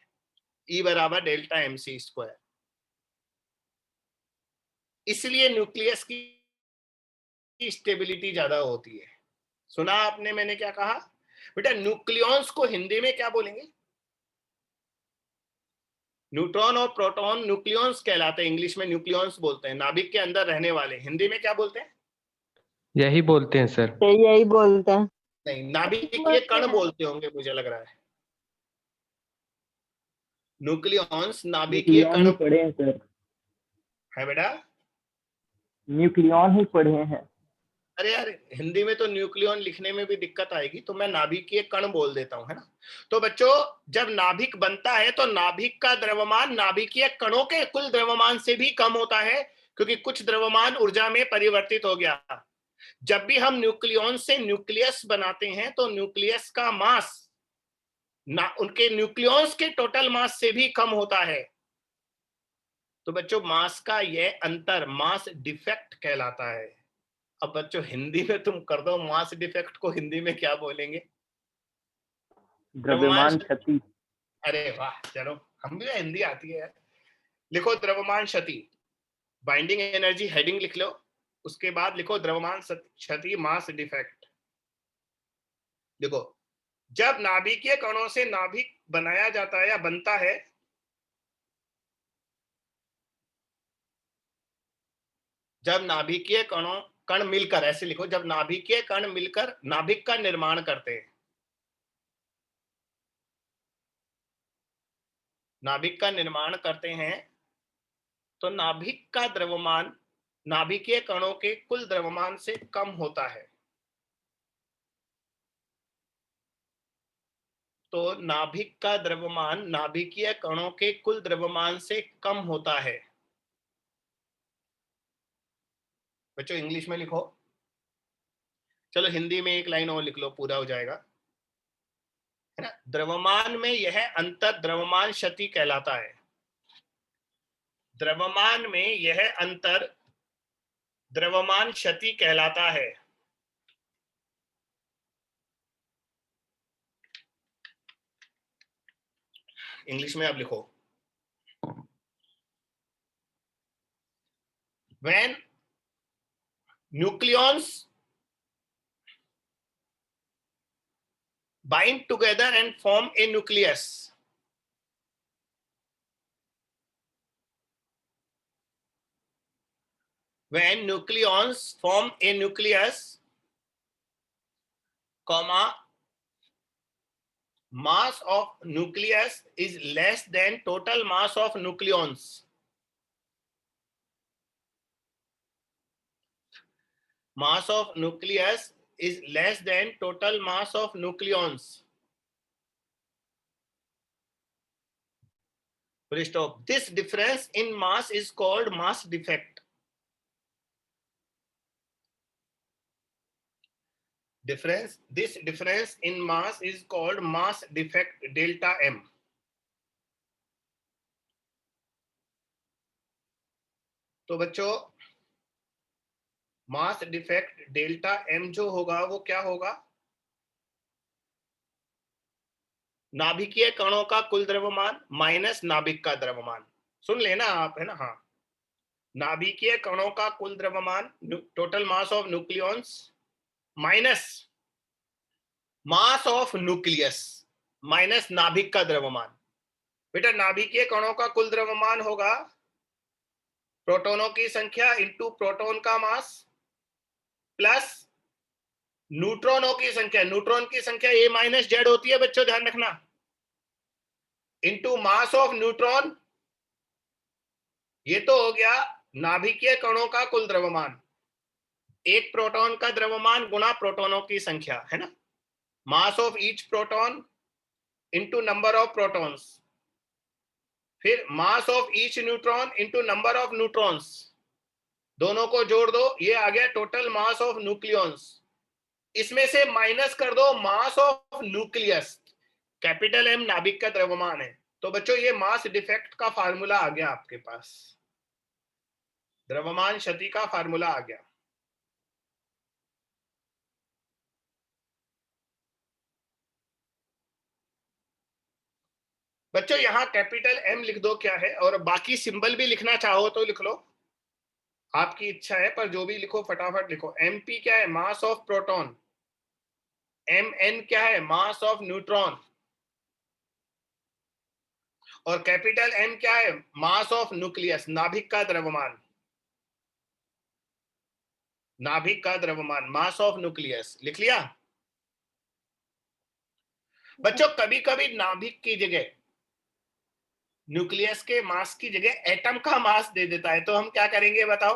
E बराबर डेल्टा mc²। इसलिए न्यूक्लियस की स्टेबिलिटी ज्यादा होती है। सुना आपने मैंने क्या कहा बेटा? न्यूक्लियॉन्स को हिंदी में क्या बोलेंगे? न्यूट्रॉन और प्रोटॉन न्यूक्लियॉन्स कहलाते हैं, इंग्लिश में न्यूक्लियॉन्स बोलते हैं, नाभिक के अंदर रहने वाले। हिंदी में क्या बोलते हैं? यही बोलते हैं सर। तो यही बोलते हैं। नहीं, नाभिकीय कण बोलते होंगे मुझे लग रहा है। न्यूक्लियॉन्स नाभिकीय न्यूक्लियॉन कण ही पढ़े हैं सर, है बेटा। न्यूक्लियॉन ही पढ़े हैं। अरे यार, हिंदी में तो न्यूक्लियॉन लिखने में भी दिक्कत आएगी, तो मैं नाभिकीय कण बोल देता हूं, है ना। तो बच्चों, जब नाभिक बनता है तो नाभिक का द्रव्यमान नाभिकीय कणों के कुल द्रव्यमान से भी कम होता है, क्योंकि कुछ द्रव्यमान ऊर्जा में परिवर्तित हो गया। जब भी हम न्यूक्लियॉन से न्यूक्लियस बनाते हैं तो न्यूक्लियस का मास ना उनके न्यूक्लियॉन्स के टोटल मास से भी कम होता है। तो बच्चों, मास का यह अंतर मास डिफेक्ट कहलाता है। अब बच्चों, हिंदी में तुम कर दो, मास डिफेक्ट को हिंदी में क्या बोलेंगे? द्रव्यमान क्षति। अरे वाह, चलो, हम भी हिंदी आती है। लिखो द्रव्यमान क्षति, बाइंडिंग एनर्जी हेडिंग लिख लो, उसके बाद लिखो द्रव्यमान क्षति मास डिफेक्ट। देखो, जब नाभिकीय कणों से नाभिक बनाया जाता है या बनता है, जब नाभिकीय कण मिलकर, ऐसे लिखो, जब नाभिकीय कण मिलकर नाभिक का निर्माण करते हैं, नाभिक का निर्माण करते हैं, तो नाभिक का द्रव्यमान नाभिकीय कणों के कुल द्रव्यमान से कम होता है। तो नाभिक का द्रव्यमान नाभिकीय कणों के कुल द्रव्यमान से कम होता है। बच्चों, इंग्लिश में लिखो। चलो, हिंदी में एक लाइन और लिख लो, पूरा हो जाएगा, है ना। द्रव्यमान में यह अंतर द्रव्यमान क्षति कहलाता है। द्रव्यमान में यह अंतर द्रव्यमान क्षति कहलाता है। इंग्लिश में अब लिखो, when nucleons bind together and form a nucleus, when nucleons form a nucleus, comma, mass of nucleus is less than total mass of nucleons. Mass of nucleus is less than total mass of nucleons. Full stop. This difference in mass is called mass defect. This difference in mass is called mass defect delta M. तो बच्चों, मास डिफेक्ट डेल्टा एम जो होगा वो क्या होगा? नाभिकीय कणों का कुल द्रव्यमान माइनस नाभिक का द्रव्यमान। सुन लेना आप, है ना। हाँ, नाभिकीय कणों का कुल द्रव्यमान total mass of nucleons minus mass of nucleus minus नाभिक का द्रव्यमान। बेटा, नाभिकीय कणों का कुल द्रव्यमान होगा प्रोटॉनों की संख्या इंटू प्रोटॉन का मास प्लस न्यूट्रॉनों की संख्या, न्यूट्रॉन की संख्या ए माइनस जेड होती है बच्चों, ध्यान रखना, इंटू मास ऑफ न्यूट्रॉन। ये तो हो गया नाभिकीय कणों का कुल द्रव्यमान, एक प्रोटॉन का द्रव्यमान गुणा प्रोटॉनों की संख्या, है ना। Mass of each proton into number of protons, फिर mass of each neutron into number of neutrons, दोनों को जोड़ दो, ये आ गया टोटल मास ऑफ न्यूक्लियॉन्स। इसमें से माइनस कर दो mass of nucleus, capital M नाभिक का द्रव्यमान है। तो बच्चों, ये मास डिफेक्ट का फार्मूला आ गया आपके पास, द्रव्यमान क्षति का फार्मूला आ गया। बच्चों, यहां कैपिटल एम लिख दो क्या है, और बाकी सिंबल भी लिखना चाहो तो लिख लो, आपकी इच्छा है, पर जो भी लिखो फटाफट लिखो। एमपी क्या है? Mass of proton. M N क्या है? Mass of neutron. और कैपिटल एम क्या है? मास ऑफ न्यूक्लियस, नाभिक का द्रव्यमान। नाभिक का द्रव्यमान, मास ऑफ न्यूक्लियस, लिख लिया बच्चों? कभी कभी नाभिक की जगह, न्यूक्लियस के मास की जगह एटम का मास दे देता है, तो हम क्या करेंगे बताओ?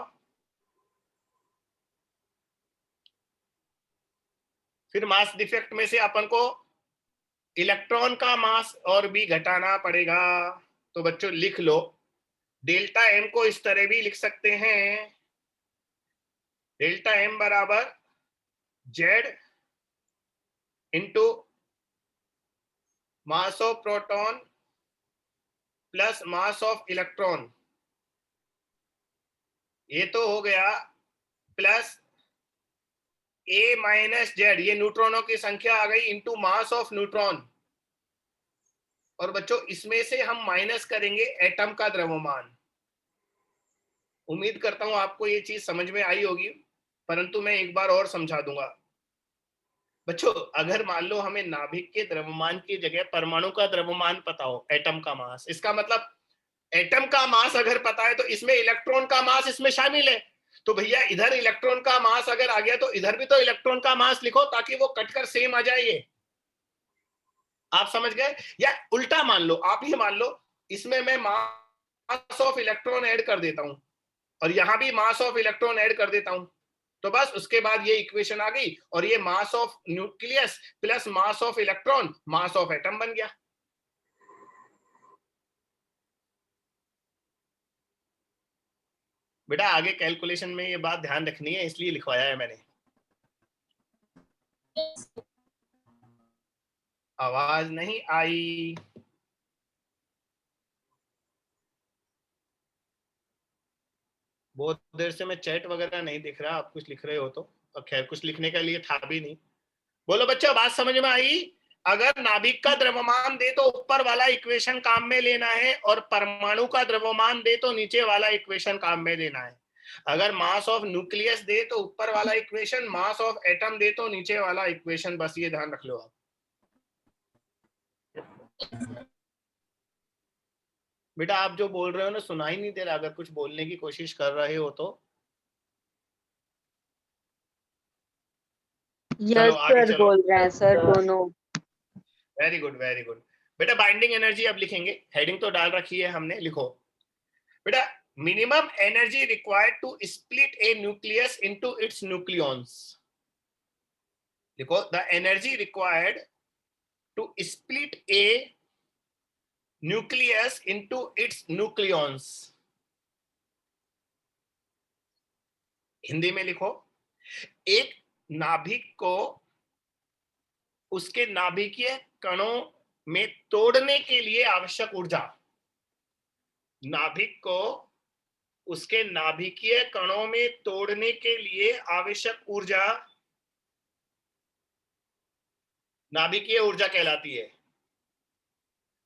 फिर मास डिफेक्ट में से अपन को इलेक्ट्रॉन का मास और भी घटाना पड़ेगा। तो बच्चों लिख लो, डेल्टा एम को इस तरह भी लिख सकते हैं, डेल्टा एम बराबर Z into mass of proton plus mass of electron, ये तो हो गया, प्लस ए माइनस जेड, ये न्यूट्रॉनों की संख्या आ गई, इंटू मास ऑफ न्यूट्रॉन। और बच्चों इसमें से हम माइनस करेंगे एटम का द्रव्यमान। उम्मीद करता हूं आपको ये चीज समझ में आई होगी, परंतु मैं एक बार और समझा दूंगा। बच्चों अगर मान लो हमें नाभिक के द्रव्यमान की जगह परमाणु का द्रव्यमान पता हो, एटम का मास, इसका मतलब एटम का मास अगर पता है तो इसमें इलेक्ट्रॉन का मास इसमें शामिल है, तो भैया इधर इलेक्ट्रॉन का मास अगर आ गया तो इधर भी तो इलेक्ट्रॉन का मास लिखो, ताकि वो कटकर सेम आ जाए। ये आप समझ गए? या उल्टा मान लो, आप ही मान लो इसमें मैं मास ऑफ इलेक्ट्रॉन ऐड कर देता हूं और यहां भी मास ऑफ इलेक्ट्रॉन ऐड कर देता हूं, तो बस उसके बाद ये इक्वेशन आ गई और ये मास of nucleus plus mass of electron mass of atom बन गया। बेटा आगे कैलकुलेशन में ये बात ध्यान रखनी है, इसलिए लिखवाया है मैंने। आवाज नहीं आई। बहुत देर से मैं चैट वगैरह नहीं दिख रहा, आप कुछ लिख रहे हो तो, खैर कुछ लिखने के लिए था भी नहीं। बोलो बच्चों बात समझ में आई? अगर नाभिक का द्रव्यमान दे तो ऊपर वाला इक्वेशन काम में लेना है, और परमाणु का द्रव्यमान दे तो नीचे वाला इक्वेशन काम में लेना है। अगर मास ऑफ न्यूक्लियस दे तो ऊपर वाला इक्वेशन, मास ऑफ एटम दे तो नीचे वाला इक्वेशन, बस ये ध्यान रख लो आप। बेटा आप जो बोल रहे हो ना सुनाई नहीं दे रहा, अगर कुछ बोलने की कोशिश कर रहे हो तो। यस सर, बोल रहे हैं सर दोनों। Very good very good. बेटा बाइंडिंग एनर्जी अब लिखेंगे, हेडिंग तो डाल रखी है हमने, लिखो बेटा। Minimum energy required to split a nucleus into its nucleons. लिखो the energy required to split a nucleus into its nucleons. Hindi में लिखो, एक नाभिक को उसके नाभिकीय कणों में तोड़ने के लिए आवश्यक ऊर्जा, नाभिक को उसके नाभिकीय कणों में तोड़ने के लिए आवश्यक ऊर्जा नाभिकीय ऊर्जा कहलाती है,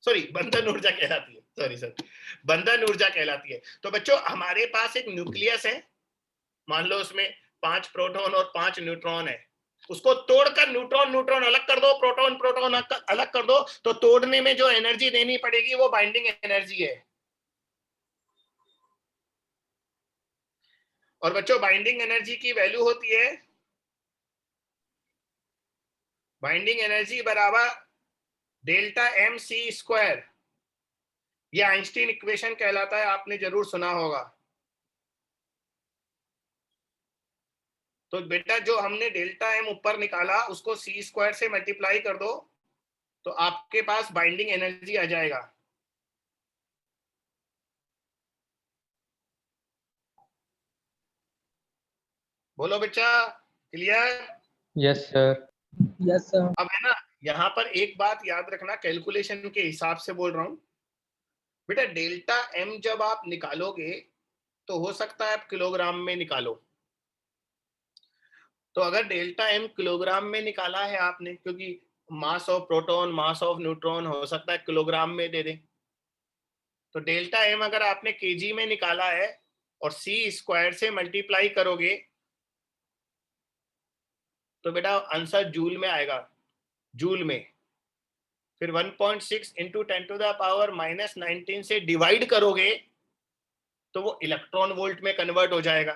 सॉरी बंधन ऊर्जा कहलाती है, सॉरी सर, बंधन ऊर्जा कहलाती है। तो बच्चों हमारे पास एक न्यूक्लियस है, मान लो उसमें 5 प्रोटॉन और 5 न्यूट्रॉन है, उसको तोड़कर न्यूट्रॉन न्यूट्रॉन अलग कर दो, प्रोटॉन प्रोटॉन अलग कर दो, तो तोड़ने में जो एनर्जी देनी पड़ेगी वो बाइंडिंग एनर्जी है। और बच्चों बाइंडिंग एनर्जी की वैल्यू होती है, बाइंडिंग एनर्जी बराबर डेल्टा एम सी स्क्वायर। ये आइंस्टीन इक्वेशन कहलाता है, आपने जरूर सुना होगा। तो बेटा जो हमने डेल्टा एम ऊपर निकाला उसको सी स्क्वायर से मल्टीप्लाई कर दो, तो आपके पास बाइंडिंग एनर्जी आ जाएगा। बोलो बच्चा, clear? Yes sir. Yes sir. अब है ना, यहाँ पर एक बात याद रखना, कैलकुलेशन के हिसाब से बोल रहा हूं बेटा। डेल्टा एम जब आप निकालोगे तो हो सकता है आप किलोग्राम में निकालो, तो अगर डेल्टा एम किलोग्राम में निकाला है आपने, क्योंकि मास of proton mass of neutron हो सकता है किलोग्राम में दे दे, तो डेल्टा एम अगर आपने केजी में निकाला है और सी स्क्वायर से मल्टीप्लाई करोगे तो बेटा आंसर जूल में आएगा, जूल में। फिर 1.6 इंटू 10⁻⁻19 से डिवाइड करोगे तो वो इलेक्ट्रॉन वोल्ट में कन्वर्ट हो जाएगा।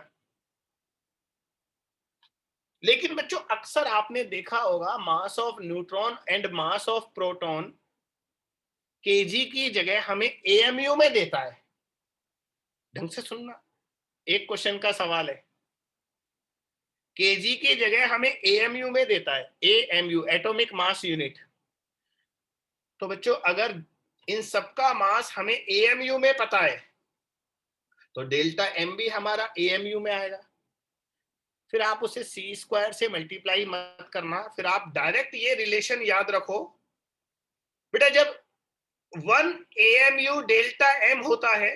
लेकिन बच्चों अक्सर आपने देखा होगा मास of neutron and mass of proton KG की जगह हमें एएमयू में देता है। ढंग से सुनना, एक क्वेश्चन का सवाल है, केजी की जगह हमें एएमयू में देता है, एएमयू एटॉमिक मास यूनिट। तो बच्चों अगर इन सबका मास हमें एएमयू में पता है तो डेल्टा एम भी हमारा एएमयू में आएगा। फिर आप उसे सी स्क्वायर से मल्टीप्लाई मत करना, फिर आप डायरेक्ट ये रिलेशन याद रखो बेटा, जब 1 AMU डेल्टा एम होता है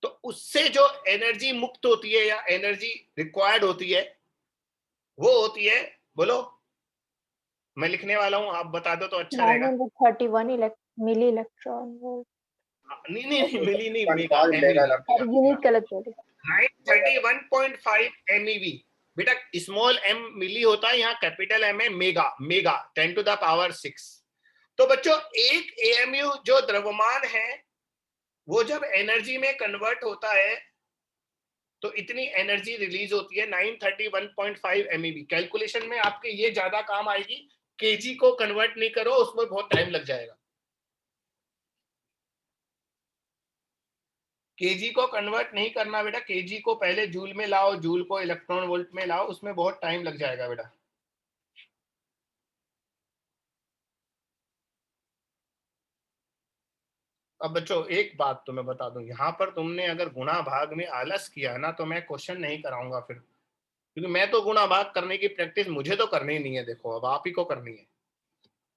तो उससे जो एनर्जी मुक्त होती है या एनर्जी रिक्वायर्ड होती है वो होती है, बोलो, मैं लिखने वाला हूं, आप बता दो तो अच्छा रहेगा। 931 मिली इलेक्ट्रॉन वोल्ट। नहीं मिली नहीं, मेगा यूनिट गलत बोले। 931.5 MeV। बेटा स्मॉल m मिली होता है, यहाँ कैपिटल M है mega, mega 10 to the power 6। तो बच्चों एक AMU जो द्रव्यमान है वो जब एनर्जी में कन्वर्ट होता है तो इतनी एनर्जी रिलीज होती है 931.5 MeV। कैलकुलेशन में आपके ये ज्यादा काम आएगी, केजी को कन्वर्ट नहीं करो, उसमें बहुत टाइम लग जाएगा। केजी को कन्वर्ट नहीं करना बेटा, केजी को पहले जूल में लाओ, जूल को इलेक्ट्रॉन वोल्ट में लाओ, उसमें बहुत टाइम लग जाएगा बेटा। अब बच्चों एक बात तो मैं बता दूं, यहाँ पर तुमने अगर गुणा भाग में आलस किया ना तो मैं क्वेश्चन नहीं कराऊंगा फिर, क्योंकि मैं तो गुणा भाग करने की प्रैक्टिस मुझे तो करनी नहीं है। देखो अब आप ही को करनी है,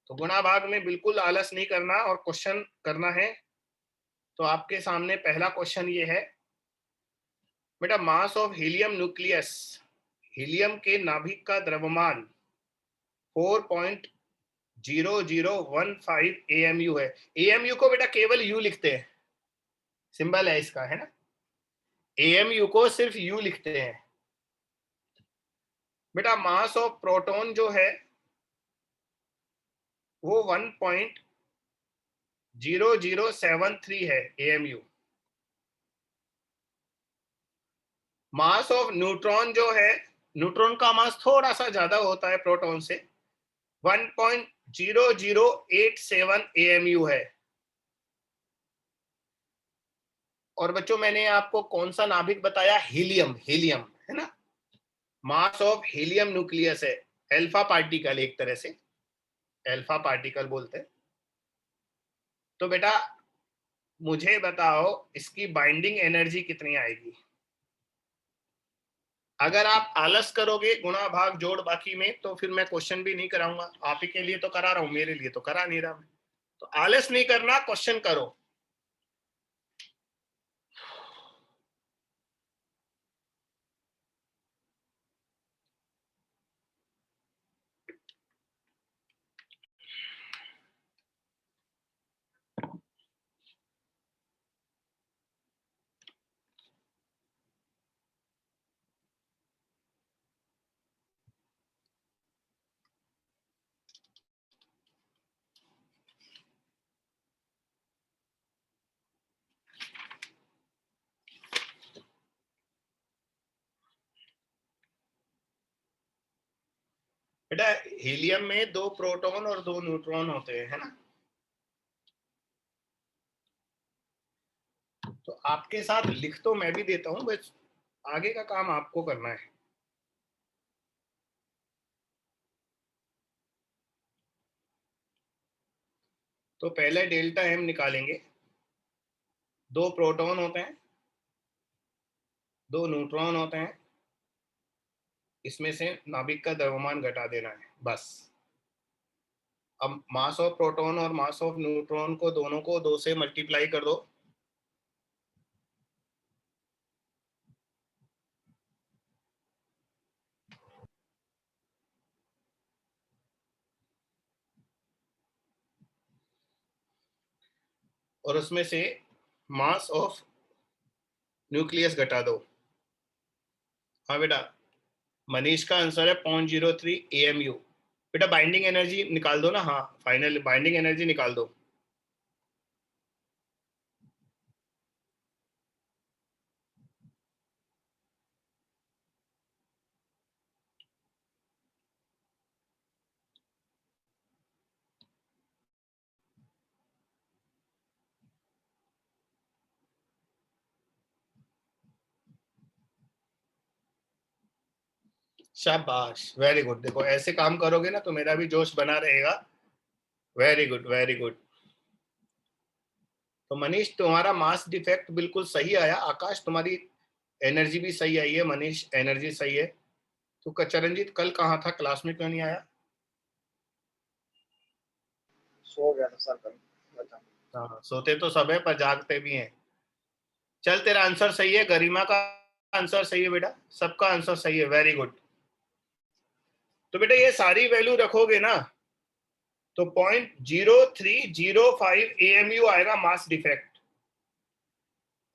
तो गुणा भाग में बिल्कुल आलस नहीं करना और क्वेश्चन करना है। तो आपके सामने पहला क्वेश्चन ये है बेटा, mass of helium nucleus, helium के नाभिक का द्रव्यमान 4.0015 AMU है। AMU को बेटा केवल U लिखते हैं, सिंबल है इसका, है ना, AMU को सिर्फ U लिखते हैं। बेटा मास ऑफ प्रोटॉन जो है वो 1.0073 है AMU। मास ऑफ न्यूट्रॉन जो है, न्यूट्रॉन का मास थोड़ा सा ज्यादा होता है प्रोटॉन से, 1.0087 AMU है। और बच्चों मैंने आपको कौन सा नाभिक बताया, हीलियम, हीलियम है ना, मास ऑफ हीलियम न्यूक्लियस है, अल्फा पार्टिकल, एक तरह से अल्फा पार्टिकल बोलते हैं। तो बेटा मुझे बताओ इसकी बाइंडिंग एनर्जी कितनी आएगी। अगर आप आलस करोगे गुणा भाग जोड़ बाकी में तो फिर मैं क्वेश्चन भी नहीं कराऊंगा, आप ही के लिए तो करा रहा हूं, मेरे लिए तो करा नहीं रहा मैं। तो आलस नहीं करना, क्वेश्चन करो। बेटा हीलियम में 2 प्रोटॉन और 2 न्यूट्रॉन होते हैं, है ना। तो आपके साथ लिख तो मैं भी देता हूं, बस आगे का काम आपको करना है। तो पहले डेल्टा एम निकालेंगे, 2 प्रोटॉन होते हैं, 2 न्यूट्रॉन होते हैं, इसमें से नाभिक का द्रव्यमान घटा देना है, बस। अब मास ऑफ प्रोटॉन और मास ऑफ न्यूट्रॉन को दोनों को 2 से मल्टीप्लाई कर दो, और उसमें से मास ऑफ न्यूक्लियस घटा दो। हाँ बेटा, मनीष का आंसर है 0.03 AMU। बेटा बाइंडिंग एनर्जी निकाल दो ना, हाँ फाइनल बाइंडिंग एनर्जी निकाल दो। शाबाश, वेरी गुड। देखो ऐसे काम करोगे ना तो मेरा भी जोश बना रहेगा। Very good, very good. तो मनीष तुम्हारा मास डिफेक्ट बिल्कुल सही आया। आकाश तुम्हारी एनर्जी भी सही आई है। मनीष एनर्जी सही है। तो चरणजीत कल कहाँ था, क्लास में क्यों नहीं आया? सो गया था सर कल। हाँ, सोते तो सब है पर जागते भी हैं। चल तेरा आंसर सही है, गरिमा का आंसर सही है बेटा, सबका आंसर सही है। Very good. तो बेटा ये सारी वैल्यू रखोगे ना तो 0.0305 AMU आएगा मास डिफेक्ट।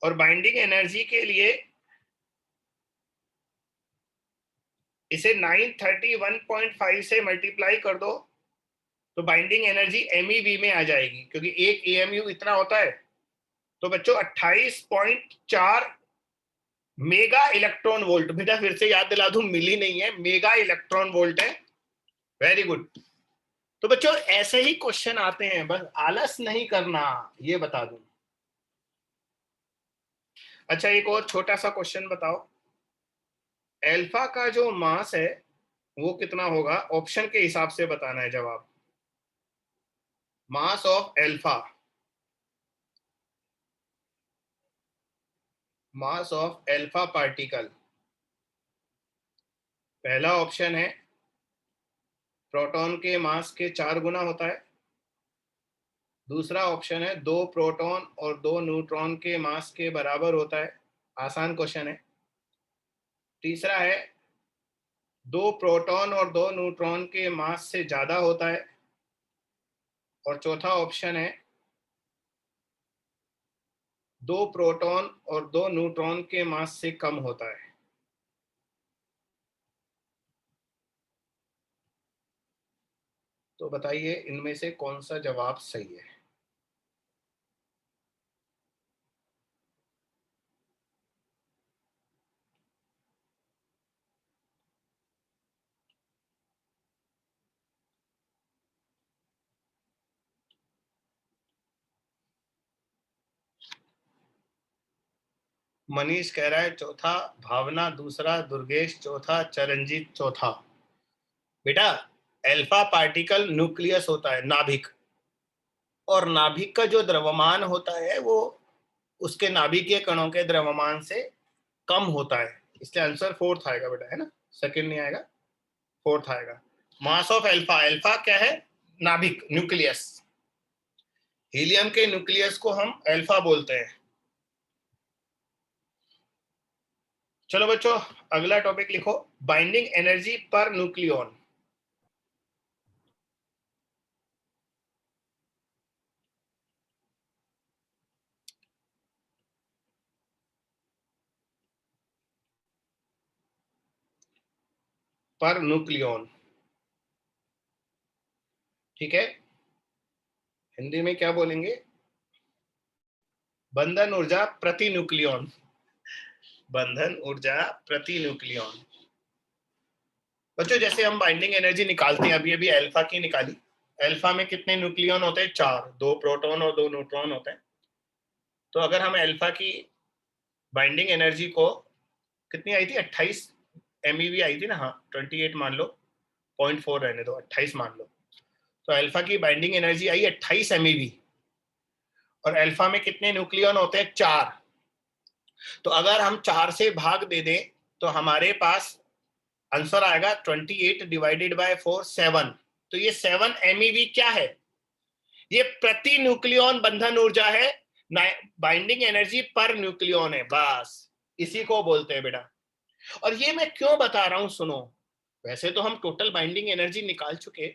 और बाइंडिंग एनर्जी के लिए इसे 931.5 से मल्टीप्लाई कर दो तो बाइंडिंग एनर्जी MEV में आ जाएगी, क्योंकि एक AMU इतना होता है। तो बच्चों 28.4 मेगा इलेक्ट्रॉन वोल्ट। बेटा फिर से याद दिला दूं, मिली नहीं है, मेगा इलेक्ट्रॉन वोल्ट है। Very good. तो बच्चों ऐसे ही क्वेश्चन आते हैं, बस आलस नहीं करना, ये बता दूं। अच्छा एक और छोटा सा क्वेश्चन बताओ, एल्फा का जो मास है वो कितना होगा? ऑप्शन के हिसाब से बताना है जवाब। Mass of alpha, mass of alpha particle. पहला ऑप्शन है प्रोटॉन के मास के 4 गुना होता है। दूसरा ऑप्शन है 2 प्रोटॉन और 2 न्यूट्रॉन के मास के बराबर होता है। आसान क्वेश्चन है। तीसरा है 2 प्रोटॉन और 2 न्यूट्रॉन के मास से ज्यादा होता है। और चौथा ऑप्शन है 2 प्रोटॉन और 2 न्यूट्रॉन के मास से कम होता है। तो बताइए इनमें से कौन सा जवाब सही है? मनीष कह रहा है चौथा, भावना दूसरा, दुर्गेश चौथा, चरणजीत चौथा। बेटा एल्फा पार्टिकल न्यूक्लियस होता है, नाभिक, और नाभिक का जो द्रव्यमान होता है वो उसके नाभिकीय कणों के द्रव्यमान से कम होता है। इसलिए आंसर 4th आएगा बेटा, है ना, 2nd नहीं आएगा, 4th आएगा। मास ऑफ एल्फा, एल्फा क्या है? नाभिक, न्यूक्लियस। हीलियम के न्यूक्लियस को हम एल्फा बोलते हैं। चलो बच्चों अगला टॉपिक लिखो, बाइंडिंग एनर्जी पर न्यूक्लियॉन। पर न्यूक्लियॉन, ठीक है। हिंदी में क्या बोलेंगे? बंधन ऊर्जा प्रति न्यूक्लियॉन, बंधन ऊर्जा प्रति न्यूक्लियॉन। बच्चों जैसे हम बाइंडिंग एनर्जी निकालते हैं, अभी अभी एल्फा की निकाली। एल्फा में कितने न्यूक्लियॉन होते हैं? 4, 2 प्रोटॉन और 2 न्यूट्रॉन होते हैं। तो अगर हम एल्फा की बाइंडिंग एनर्जी को, कितनी आई थी? 28 MeV आई थी ना, हाँ 28 मान लो, 0.4 रहने दो, 28 मान लो। तो एल्फा की बाइंडिंग एनर्जी आई 28 MeV, और एल्फा में कितने न्यूक्लियॉन होते हैं? 4। तो अगर हम 4 से भाग दे दें तो हमारे पास आंसर आएगा 28 डिवाइडेड बाय 4, 7। तो ये 7 MeV क्या है? ये प्रति न्यूक्लियॉन बंधन ऊर्जा है, बाइंडिंग एनर्जी पर न्यूक्लियॉन है, बस इसी को बोलते हैं बेटा। और ये मैं क्यों बता रहा हूं सुनो, वैसे तो हम टोटल बाइंडिंग एनर्जी निकाल चुके,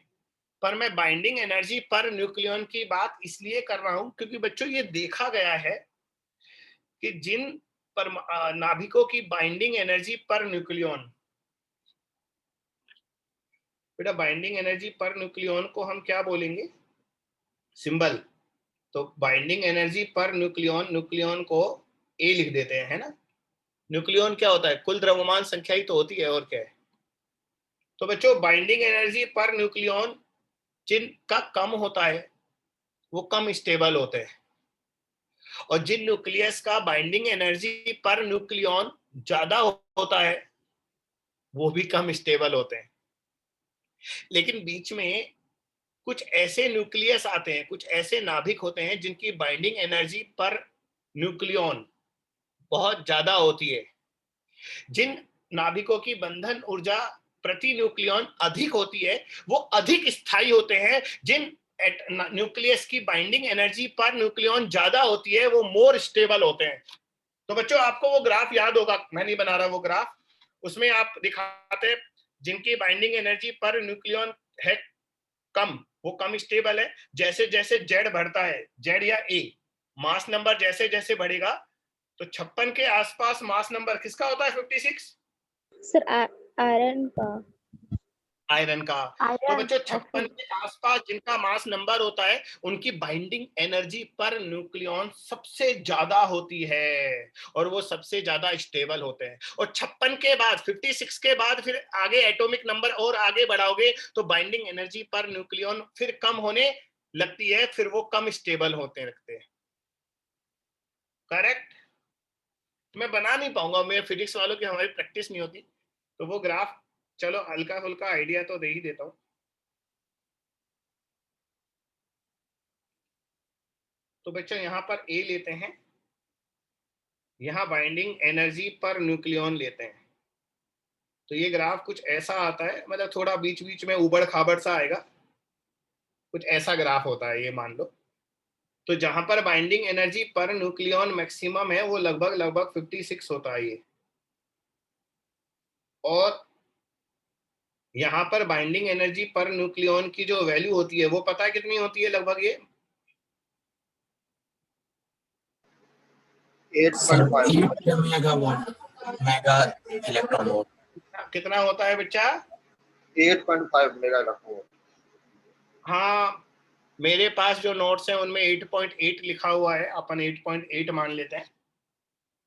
पर मैं बाइंडिंग एनर्जी पर न्यूक्लियॉन की बात इसलिए कर रहा हूं क्योंकि बच्चों ये देखा गया है कि जिन पर नाभिकों की बाइंडिंग एनर्जी पर न्यूक्लियॉन, बेटा बाइंडिंग एनर्जी पर न्यूक्लियॉन को हम क्या बोलेंगे? सिंबल। तो बाइंडिंग एनर्जी पर न्यूक्लियॉन, न्यूक्लियॉन को A लिख देते हैं, है ना। न्यूक्लियॉन क्या होता है? कुल द्रव्यमान संख्या ही तो होती है, और क्या है। तो बच्चों बाइंडिंग एनर्जी पर न्यूक्लियॉन जिनका कम होता है वो कम स्टेबल होते हैं, और जिन न्यूक्लियस का बाइंडिंग एनर्जी पर न्यूक्लियॉन ज्यादा होता है वो भी कम स्टेबल होते हैं। लेकिन बीच में कुछ ऐसे न्यूक्लियस आते हैं, कुछ ऐसे नाभिक होते हैं जिनकी बाइंडिंग एनर्जी पर न्यूक्लियन बहुत ज्यादा होती है। जिन नाभिकों की बंधन ऊर्जा प्रति न्यूक्लियन अधिक होती है वो अधिक स्थायी होते हैं। जिन न्यूक्लियस की बाइंडिंग एनर्जी पर न्यूक्लियन ज्यादा होती है वो मोर स्टेबल होते हैं। तो बच्चों आपको वो ग्राफ याद होगा, मैं नहीं बना रहा वो ग्राफ, उसमें आप दिखाते जिनकी बाइंडिंग एनर्जी पर न्यूक्लियन है कम, वो कम स्टेबल है। जैसे जैसे जेड बढ़ता है, जेड या ए, मास नंबर जैसे जैसे बढ़ेगा, तो 56 के आसपास मास नंबर किसका होता है? 56 सर आयरन का। आयरन का। तो बच्चों 56 के आसपास जिनका मास नंबर होता है उनकी बाइंडिंग एनर्जी पर न्यूक्लियन सबसे ज्यादा होती है और वो सबसे ज्यादा स्टेबल होते हैं। और 56 के बाद, 56 के बाद फिर आगे एटॉमिक नंबर और आगे बढ़ाओगे तो बाइंडिंग एनर्जी पर न्यूक्लियन फिर कम होने लगती है, फिर वो कम स्टेबल होते लगते हैं। करेक्ट? मैं बना नहीं पाऊंगा, मेरे फिजिक्स वालों की हमारी प्रैक्टिस नहीं होती, तो वो ग्राफ चलो हल्का फुल्का आइडिया तो दे ही देता हूं। तो बच्चों यहां पर ए लेते हैं, यहां बाइंडिंग एनर्जी पर न्यूक्लियन लेते हैं। तो ये ग्राफ कुछ ऐसा आता है, मतलब थोड़ा बीच बीच में उबड़ खाबड़ सा आएगा, कुछ ऐसा ग्राफ होता है ये मान लो। तो जहां पर binding energy per nucleon maximum है वो लगभग लगभग 56 होता है ये, और यहां पर बाइंडिंग एनर्जी पर न्यूक्लियन की जो वैल्यू होती है वो पता है कितनी होती है लगभग? ये 8.5 8 मेगावाट मेगा इलेक्ट्रॉन वोल्ट। कितना होता है बच्चा? 8.5 मेगा इलेक्ट्रॉन। हाँ, मेरे पास जो नोट्स हैं उनमें 8.8 लिखा हुआ है, अपन 8.8 मान लेते हैं।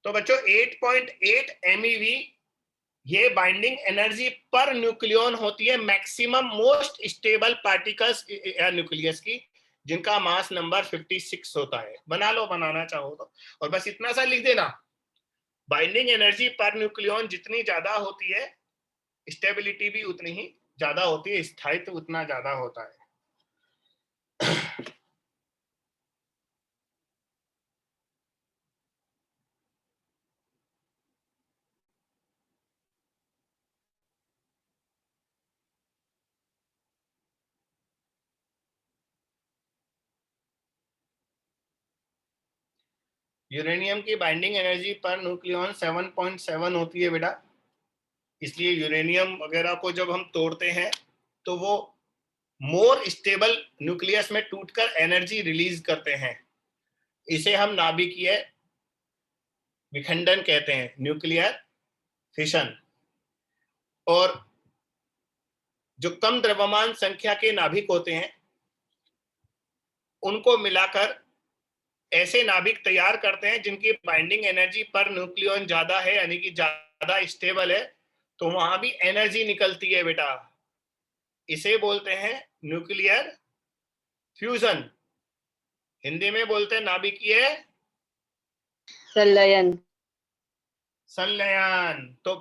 तो बच्चों 8.8 MeV ये बाइंडिंग एनर्जी पर न्यूक्लियन होती है मैक्सिमम मोस्ट स्टेबल पार्टिकल्स या न्यूक्लियस की, जिनका मास नंबर 56 होता है। बना लो बनाना चाहो तो, और बस इतना सा लिख देना, बाइंडिंग एनर्जी पर न्यूक्लियन जितनी ज्यादा होती है स्टेबिलिटी भी उतनी ही ज्यादा होती है, स्थायित्व उतना ज्यादा होता है। यूरेनियम की बाइंडिंग एनर्जी पर न्यूक्लियन 7.7 होती है बेटा, इसलिए यूरेनियम वगैरह को जब हम तोड़ते हैं तो वो मोर स्टेबल न्यूक्लियस में टूटकर एनर्जी रिलीज करते हैं। इसे हम नाभिकीय विखंडन कहते हैं, न्यूक्लियर फिशन। और जो कम द्रव्यमान संख्या के नाभिक होते हैं उनको मिलाकर ऐसे नाभिक तैयार करते हैं जिनकी बाइंडिंग एनर्जी पर न्यूक्लियन ज्यादा है, यानी कि ज्यादा स्टेबल है, तो वहां भी एनर्जी निकलती है बेटा। इसे बोलते हैं न्यूक्लियर फ्यूजन, हिंदी में बोलते हैं नाभिकीय संलयन। संलयन। तो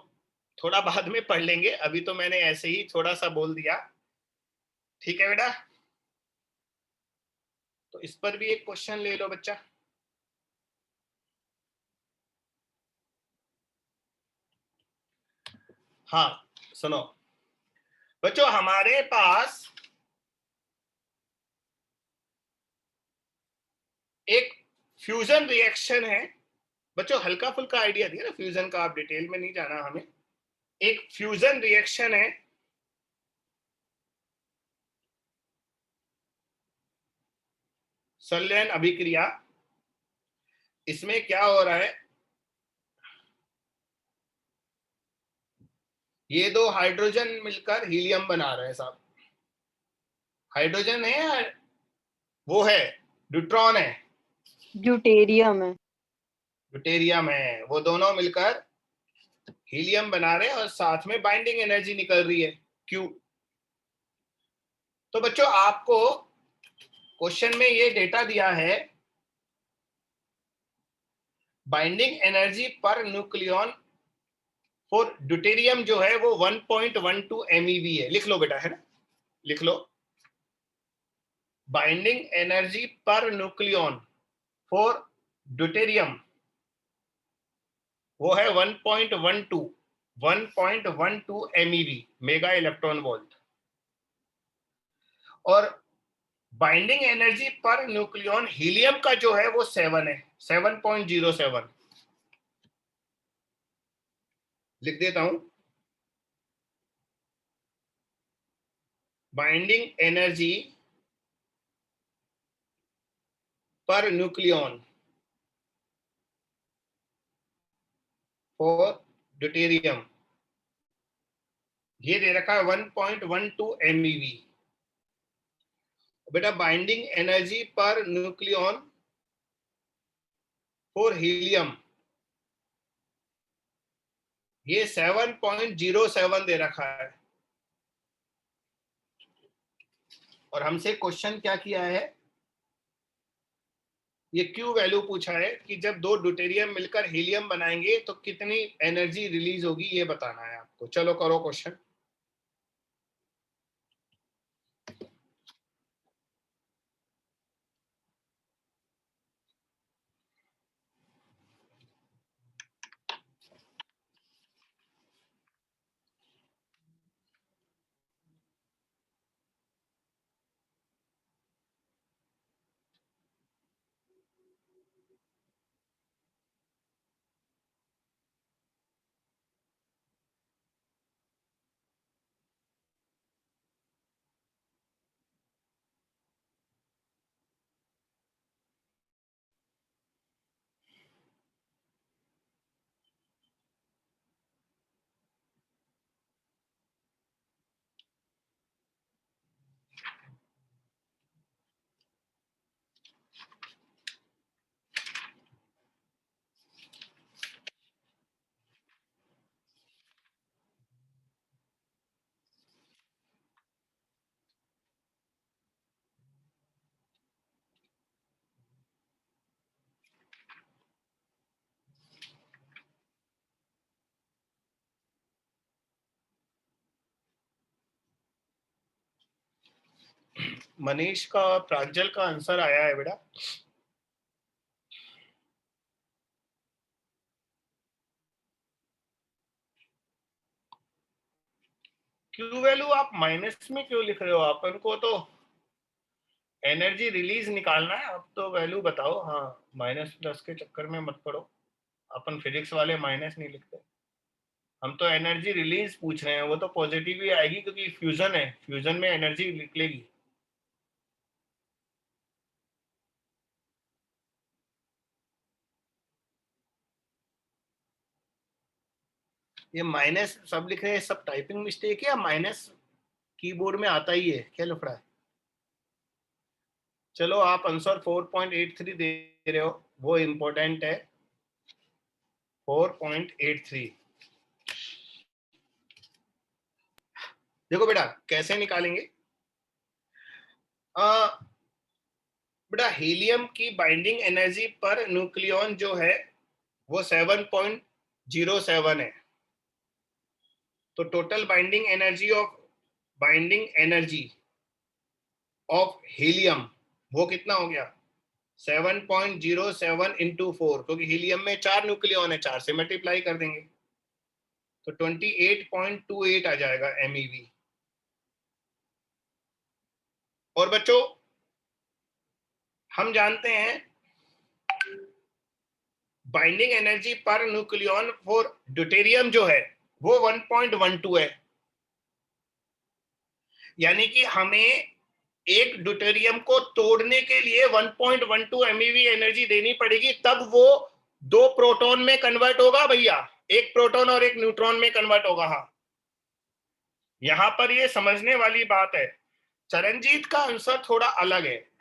थोड़ा बाद में पढ़ लेंगे, अभी तो मैंने ऐसे ही थोड़ा सा बोल दिया, ठीक है बेटा? तो इस पर भी एक क्वेश्चन ले लो बच्चा। हाँ सुनो बच्चों, हमारे पास एक फ्यूजन रिएक्शन है। बच्चों हल्का फुल्का आइडिया दिया ना फ्यूजन का, आप डिटेल में नहीं जाना हमें। एक फ्यूजन रिएक्शन है, संलयन अभिक्रिया। इसमें क्या हो रहा है, ये दो हाइड्रोजन मिलकर हीलियम बना रहे हैं साहब। हाइड्रोजन है या वो है ड्यूट्रॉन है? ड्यूटेरियम है। ड्यूटेरियम है। वो दोनों मिलकर हीलियम बना रहे हैं और साथ में बाइंडिंग एनर्जी निकल रही है Q। तो बच्चों आपको क्वेश्चन में ये डेटा दिया है, binding energy per nucleon for deuterium जो है वो 1.12 MeV है। लिख लो बेटा, है ना, लिख लो। Binding energy per nucleon for deuterium वो है 1.12 MeV, मेगा इलेक्ट्रॉन वोल्ट। और binding energy per nucleon helium का जो है वो 7 है, 7.07। लिख देता हूं, binding energy per nucleon for deuterium ये दे रखा है 1.12 MeV। बेटा binding energy per nucleon for helium ये 7.07 दे रखा है। और हमसे क्वेश्चन क्या किया है, ये क्यू वैल्यू पूछा है कि जब दो ड्यूटेरियम मिलकर हीलियम बनाएंगे तो कितनी एनर्जी रिलीज होगी, ये बताना है आपको। चलो करो क्वेश्चन। मनीष का प्रांजल का आंसर आया है बेटा। क्यू वैल्यू आप माइनस में क्यों लिख रहे हो? अपन को तो एनर्जी रिलीज निकालना है, अब तो वैल्यू बताओ। हाँ, माइनस प्लस के चक्कर में मत पड़ो, अपन फिजिक्स वाले माइनस नहीं लिखते, हम तो एनर्जी रिलीज पूछ रहे हैं। वो तो पॉजिटिव ही आएगी क्योंकि फ्यूजन है, फ्यूजन में एनर्जी निकलेगी। ये माइनस सब लिख रहे हैं, सब टाइपिंग मिस्टेक है या माइनस कीबोर्ड में आता ही है, क्या लफड़ा है? चलो आप आंसर 4.83 दे रहे हो, वो इंपॉर्टेंट है। 4.83 देखो बेटा कैसे निकालेंगे। बेटा हीलियम की बाइंडिंग एनर्जी पर न्यूक्लियन जो है वो 7.07 है। तो total binding energy of helium वो कितना हो गया? 7.07 इंटू 4, क्योंकि हीलियम में 4 न्यूक्लियन है, 4 से मल्टीप्लाई कर देंगे तो 28.28 आ जाएगा MeV। और बच्चों हम जानते हैं binding energy per nucleon for deuterium जो है वो 1.12 है, यानी कि हमें एक ड्यूटेरियम को तोड़ने के लिए 1.12 MeV एनर्जी देनी पड़ेगी, तब वो 2 प्रोटॉन में कन्वर्ट होगा भैया, एक प्रोटॉन और एक न्यूट्रॉन में कन्वर्ट होगा। हाँ, यहां पर ये समझने वाली बात है। चरणजीत का आंसर थोड़ा अलग है,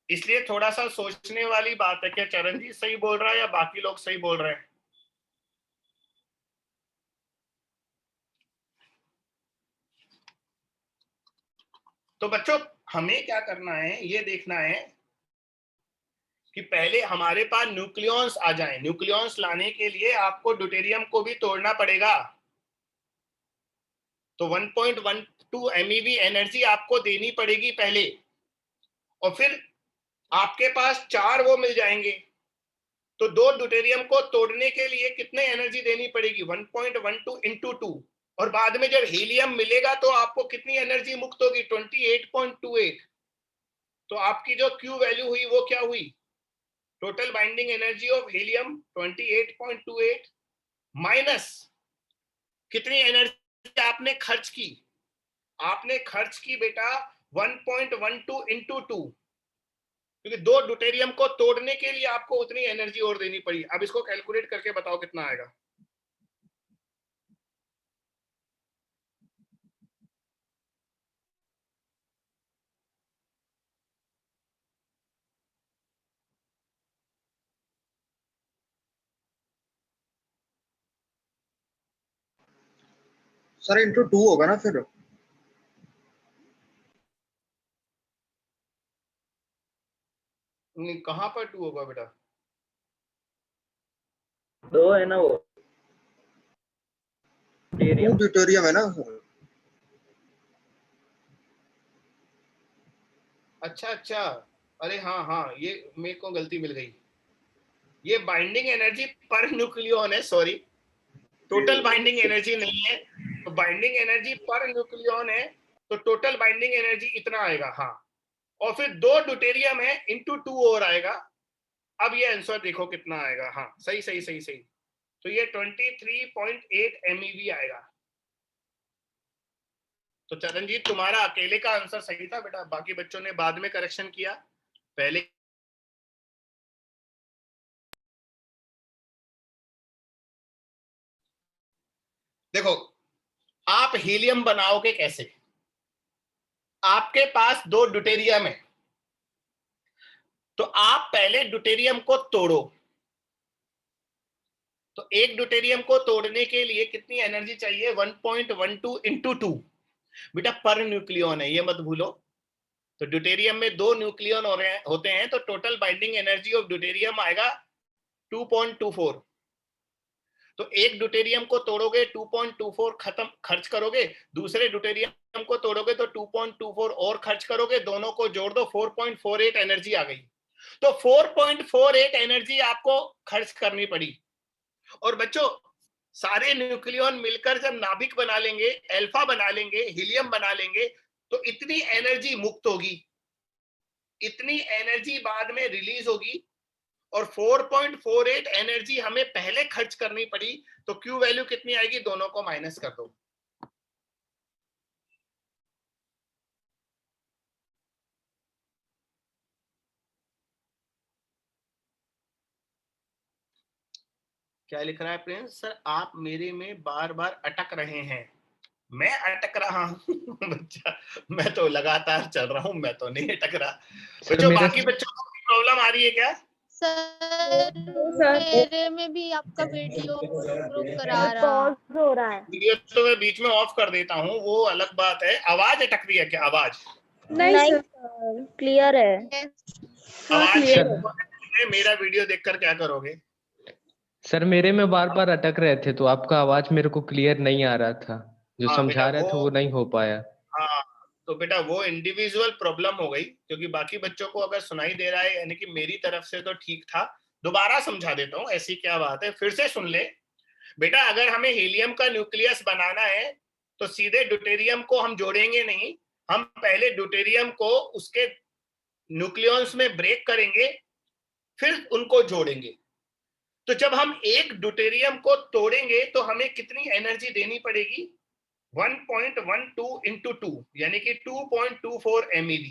इसलिए थोड़ा सा सोचने वाली बात है, क्या चरणजीत सही बोल रहा है या बाकी लोग सही बोल रहे हैं? तो बच्चों हमें क्या करना है, ये देखना है कि पहले हमारे पास न्यूक्लियॉन्स आ जाएं। न्यूक्लियॉन्स लाने के लिए आपको ड्यूटेरियम को भी तोड़ना पड़ेगा, तो 1.12 MeV एनर्जी आपको देनी पड़ेगी पहले, और फिर आपके पास 4 वो मिल जाएंगे। तो 2 ड्यूटेरियम को तोड़ने के लिए कितने एनर्जी देनी पड़ेगी? 1.12 into 2, और बाद में जब हीलियम मिलेगा तो आपको कितनी एनर्जी मुक्त होगी? 28.28। तो आपकी जो Q वैल्यू हुई वो क्या हुई? Total binding energy of helium 28.28 minus कितनी एनर्जी आपने खर्च की? आपने खर्च की बेटा 1.12 into 2, क्योंकि 2 ड्यूटेरियम को तोड़ने के लिए आपको उतनी एनर्जी और देनी पड़ी। अब इसको कैलकुलेट करके बताओ कितना आएगा। सर इंटू 2 होगा ना फिर? नहीं, कहां पर 2 होगा बेटा? 2 है ना वो, 2 ड्यूटेरियम है ना सर? अच्छा अच्छा, अरे हाँ हाँ, ये मेरे को गलती मिल गई। ये बाइंडिंग एनर्जी पर न्यूक्लियॉन है, सॉरी, टोटल बाइंडिंग एनर्जी नहीं है। तो बाइंडिंग एनर्जी पर न्यूक्लियॉन है, तो टोटल बाइंडिंग एनर्जी इतना आएगा। हाँ, और फिर 2 ड्यूटेरियम है इंटू 2 और आएगा। अब ये आंसर देखो कितना आएगा। हाँ सही सही सही सही, तो ये 23.8 MeV आएगा। तो चरणजीत, तुम्हारा अकेले का आंसर सही था बेटा, बाकी बच्चों ने बाद में करेक्शन किया। पहले देखो, आप हीलियम बनाओगे कैसे? आपके पास 2 ड्यूटेरियम है, तो आप पहले ड्यूटेरियम को तोड़ो। तो एक ड्यूटेरियम को तोड़ने के लिए कितनी एनर्जी चाहिए? 1.12 into 2 बेटा, पर न्यूक्लियॉन है, ये मत भूलो। तो ड्यूटेरियम में 2 न्यूक्लियॉन होते हैं, तो total binding energy of deuterium आएगा 2.24। तो एक ड्यूटेरियम को तोड़ोगे 2.24 खत्म खर्च करोगे, दूसरे ड्यूटेरियम को तोड़ोगे तो 2.24 और खर्च करोगे, दोनों को जोड़ दो 4.48 एनर्जी आ गई। तो 4.48 एनर्जी आपको खर्च करनी पड़ी। और बच्चों, सारे न्यूक्लियॉन मिलकर जब नाभिक बना लेंगे, अल्फा बना लेंगे, हीलियम बना लेंगे, तो इतनी एनर्जी मुक्त होगी, इतनी एनर्जी बाद में रिलीज होगी, और 4.48 एनर्जी हमें पहले खर्च करनी पड़ी। तो Q वैल्यू कितनी आएगी? दोनों को माइनस कर दो। क्या लिख रहा है प्रिंस सर? आप मेरे में बार बार अटक रहे हैं। मैं अटक रहा हूँ? बच्चा, मैं तो लगातार चल रहा हूँ, मैं तो नहीं अटक रहा। बच्चों, बाकी बच्चों को प्रॉब्लम आ रही है क्या? सर मेरे में भी आपका वीडियो रुक करा रहा है। पॉज हो रहा है। वीडियो तो मैं बीच में ऑफ कर देता हूँ, वो अलग बात है। आवाज अटक रही है क्या? आवाज नहीं सर, क्लियर है। आवाज clear है। मेरा वीडियो देखकर क्या करोगे? सर मेरे में बार बार अटक रहे थे, तो आपका आवाज मेरे को क्लियर नहीं आ रहा था, जो हाँ, समझा रहे थे वो नहीं हो पाया। हाँ, तो बेटा वो इंडिविजुअल प्रॉब्लम हो गई, क्योंकि बाकी बच्चों को अगर सुनाई दे रहा है यानी कि मेरी तरफ से तो ठीक था। दोबारा समझा देता हूँ, ऐसी क्या बात है, फिर से सुन ले बेटा। अगर हमें हीलियम का न्यूक्लियस बनाना है तो सीधे ड्यूटेरियम को हम जोड़ेंगे नहीं, हम पहले ड्यूटेरियम को उसके न्यूक्लियॉन्स में ब्रेक करेंगे, फिर उनको जोड़ेंगे। तो जब हम एक ड्यूटेरियम को तोड़ेंगे तो हमें कितनी एनर्जी देनी पड़ेगी? 1.12 into 2 यानी कि 2.24 MeV।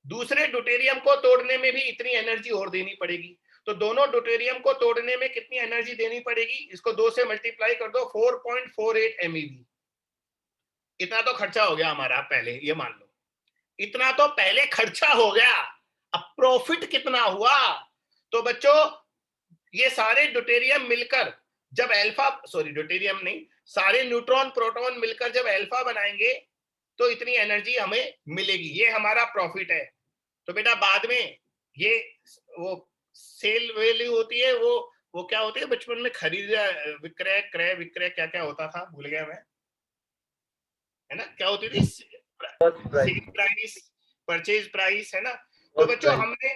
दूसरे ड्यूटेरियम को तोड़ने में भी इतनी एनर्जी और देनी पड़ेगी। तो दोनों ड्यूटेरियम को तोड़ने में कितनी एनर्जी देनी पड़ेगी? इसको 2 से मल्टीप्लाई कर दो, 4.48 MeV। इतना तो खर्चा हो गया हमारा पहले, ये मान लो, इतना तो पहले खर्चा हो गया। अब प्रॉफिट कितना हुआ? तो बच्चों, ये सारे ड्यूटेरियम मिलकर जब ड्यूटेरियम नहीं, सारे न्यूट्रॉन प्रोटॉन मिलकर जब अल्फा बनाएंगे तो इतनी एनर्जी हमें मिलेगी। ये हमारा प्रॉफिट है। तो बेटा बाद में ये वो सेल वैल्यू होती है, वो क्या होती है, बचपन में खरीद विक्रय, क्रय विक्रय क्या क्या होता था, भूल गया मैं, है ना, क्या होती थी, सेल प्राइस, परचेज प्राइस, है ना। तो बच्चों हमने,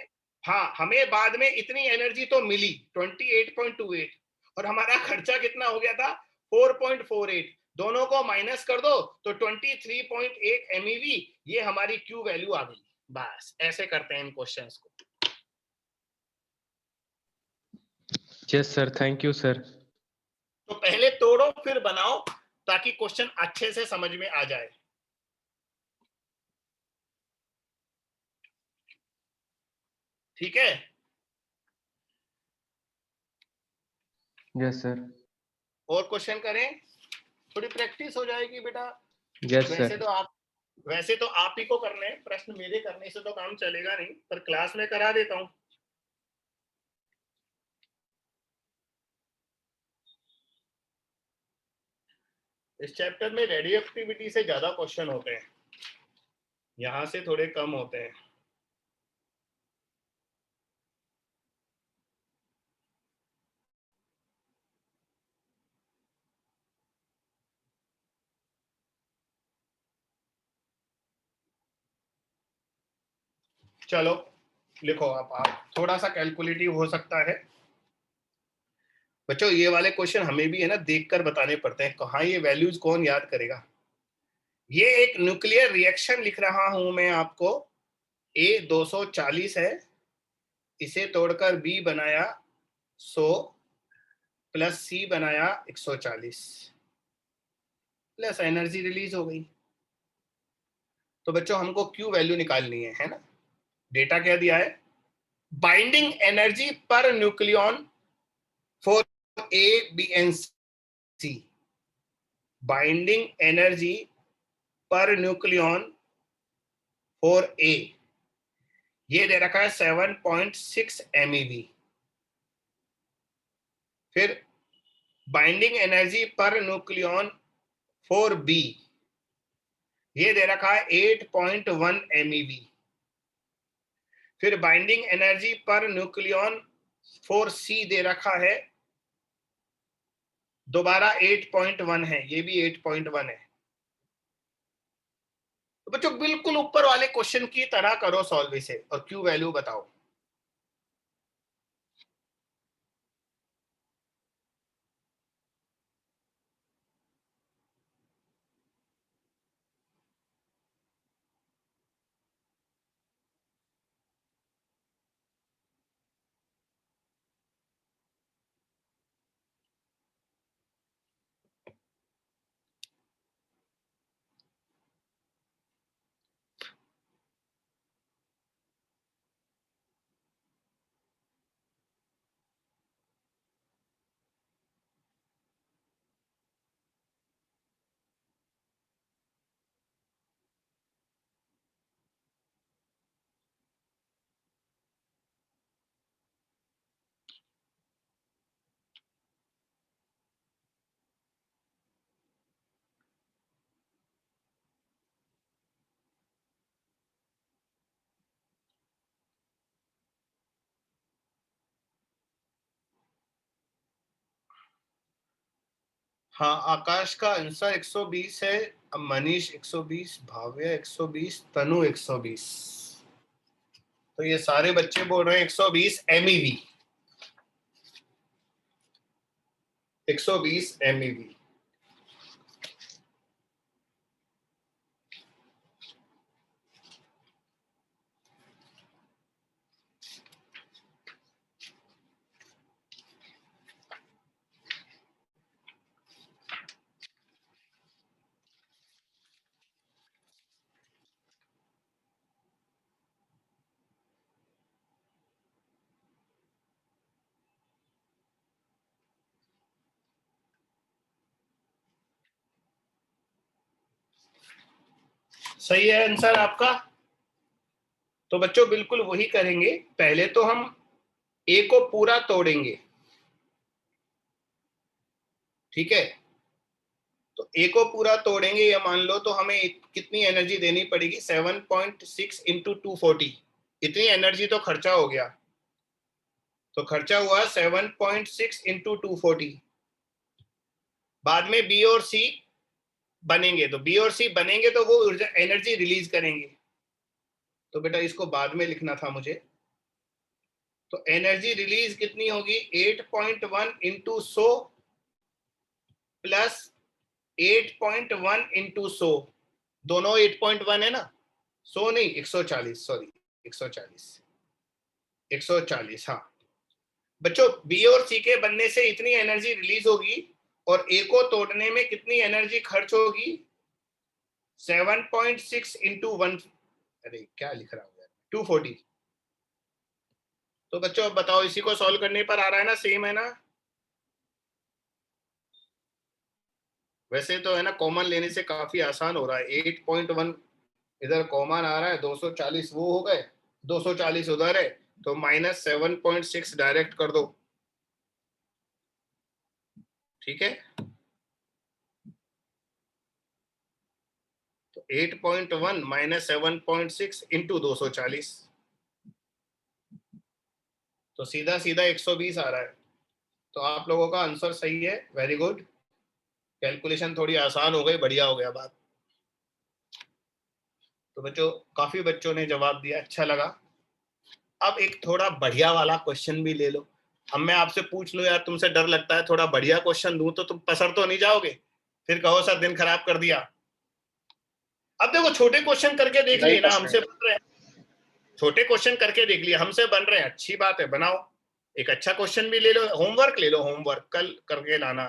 हाँ, हमें बाद में इतनी एनर्जी तो मिली 28.28 और हमारा खर्चा कितना हो गया था 4.48, दोनों को माइनस कर दो तो 23.8 MeV, ये हमारी Q वैल्यू आ गई। बस ऐसे करते हैं इन क्वेश्चंस को। Yes sir, thank you sir. तो पहले तोड़ो फिर बनाओ ताकि क्वेश्चन अच्छे से समझ में आ जाए। ठीक है, यस सर। और क्वेश्चन करें, थोड़ी प्रैक्टिस हो जाएगी बेटा। यस वैसे सर। तो आप ही को करने हैं प्रश्न, मेरे करने से तो काम चलेगा नहीं, पर क्लास में करा देता हूं। इस चैप्टर में रेडियो एक्टिविटी से ज्यादा क्वेश्चन होते हैं, यहां से थोड़े कम होते हैं। चलो लिखो आप थोड़ा सा कैलकुलेटिव हो सकता है बच्चों, ये वाले क्वेश्चन हमें भी है ना देखकर बताने पड़ते हैं, कहाँ ये वैल्यूज कौन याद करेगा। ये एक न्यूक्लियर रिएक्शन लिख रहा हूं मैं आपको, A 240 है, इसे तोड़कर B बनाया 100 प्लस C बनाया 140 प्लस एनर्जी रिलीज हो गई। तो बच्चों हमको Q वैल्यू निकालनी है ना। डेटा क्या दिया है, binding energy per nucleon for A, B and C, binding energy per nucleon for A, ये दे रखा है 7.6 MeV। फिर binding energy per nucleon for B, ये दे रखा है 8.1 MeV। फिर binding energy per nucleon for C दे रखा है दोबारा 8.1 है, ये भी 8.1 है। तो बच्चों बिल्कुल ऊपर वाले क्वेश्चन की तरह करो सॉल्व इसे और Q वैल्यू बताओ। हाँ, आकाश का आंसर 120 है, मनीष 120, भाव्य 120, तनु 120। तो ये सारे बच्चे बोल रहे हैं 120 MeV, 120 MeV। सही है आंसर आपका। तो बच्चों बिल्कुल वही करेंगे, पहले तो हम A को पूरा तोड़ेंगे, ठीक है। तो A को पूरा तोड़ेंगे, ये मान लो, तो हमें कितनी एनर्जी देनी पड़ेगी, 7.6 × 240, इतनी एनर्जी तो खर्चा हो गया, तो खर्चा हुआ 7.6 इंटू 240। बाद में बी और सी बनेंगे, तो बी और सी बनेंगे तो वो ऊर्जा एनर्जी रिलीज करेंगे। तो बेटा इसको बाद में लिखना था मुझे। तो एनर्जी रिलीज कितनी होगी, 8.1 इंटू 100 प्लस 8.1 इंटू 100, दोनों 8.1 है ना, 100 नहीं 140, सॉरी 140। हाँ बच्चों, बी और सी के बनने से इतनी एनर्जी रिलीज होगी और ए को तोड़ने में कितनी एनर्जी खर्च होगी, 7.6 इंटू 1, अरे क्या लिख रहा हूँ यार, 240। तो बच्चों अब बताओ, इसी को सॉल्व करने पर आ रहा है ना, सेम है ना। वैसे तो है ना, कॉमन लेने से काफी आसान हो रहा है। 8.1 इधर कॉमन आ रहा है, 240 वो हो गए, 240 उधर है, तो माइनस 7.6 डायरेक्ट कर दो, ठीक है। तो 8.1 माइनस 7.6 इंटू 240, तो सीधा सीधा 120 आ रहा है। तो आप लोगों का आंसर सही है, वेरी गुड। कैलकुलेशन थोड़ी आसान हो गई, बढ़िया हो गया बात। तो बच्चों काफी बच्चों ने जवाब दिया, अच्छा लगा। अब एक थोड़ा बढ़िया वाला क्वेश्चन भी ले लो। अब मैं आपसे पूछ लूं यार, तुमसे डर लगता है थोड़ा बढ़िया क्वेश्चन दूं तो तुम पसर तो नहीं जाओगे, फिर कहो सर दिन खराब कर दिया। अब देखो छोटे क्वेश्चन करके देख लिए ना, हमसे बन रहे हैं, छोटे क्वेश्चन करके देख लिया, हमसे बन रहे हैं, अच्छी बात है, बनाओ। एक अच्छा क्वेश्चन भी ले लो, होमवर्क ले लो, होमवर्क कल करके लाना।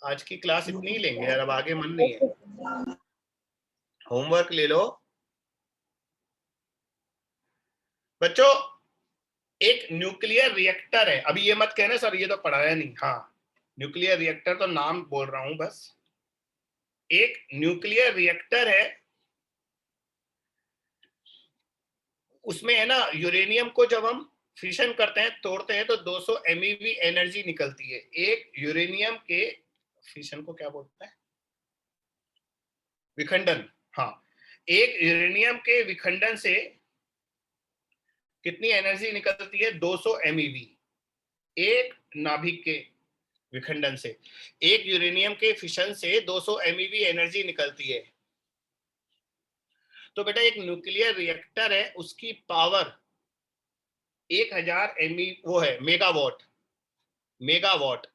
आज की क्लास इतनी ही लेंगे यार, अब आगे मन नहीं है। होमवर्क ले लो बच्चों। एक न्यूक्लियर रिएक्टर है, अभी ये मत कहना सर ये तो पढ़ाया नहीं, हाँ न्यूक्लियर रिएक्टर तो नाम बोल रहा हूं बस। एक न्यूक्लियर रिएक्टर है, उसमें है ना यूरेनियम को जब हम फिशन करते हैं, तोड़ते हैं, तो 200 MeV एनर्जी निकलती है। एक यूरेनियम के फिशन को क्या बोलते हैं, विखंडन। हाँ, एक यूरेनियम के विखंडन से कितनी एनर्जी निकलती है, 200 MeV। एक नाभिक के विखंडन से, एक यूरेनियम के फिशन से 200 MeV एनर्जी निकलती है। तो बेटा एक न्यूक्लियर रिएक्टर है, उसकी पावर 1000 वो है मेगावाट। मेगावाट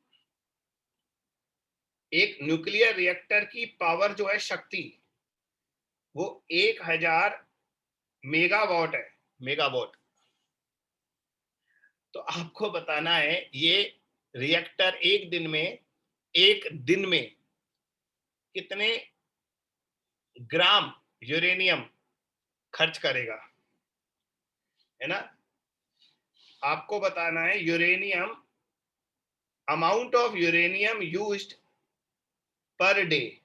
एक न्यूक्लियर रिएक्टर की पावर जो है, शक्ति, वो 1000 मेगावाट है, मेगावाट। तो आपको बताना है ये रिएक्टर एक दिन में कितने ग्राम यूरेनियम खर्च करेगा, है ना। आपको बताना है uranium, amount of uranium used per day.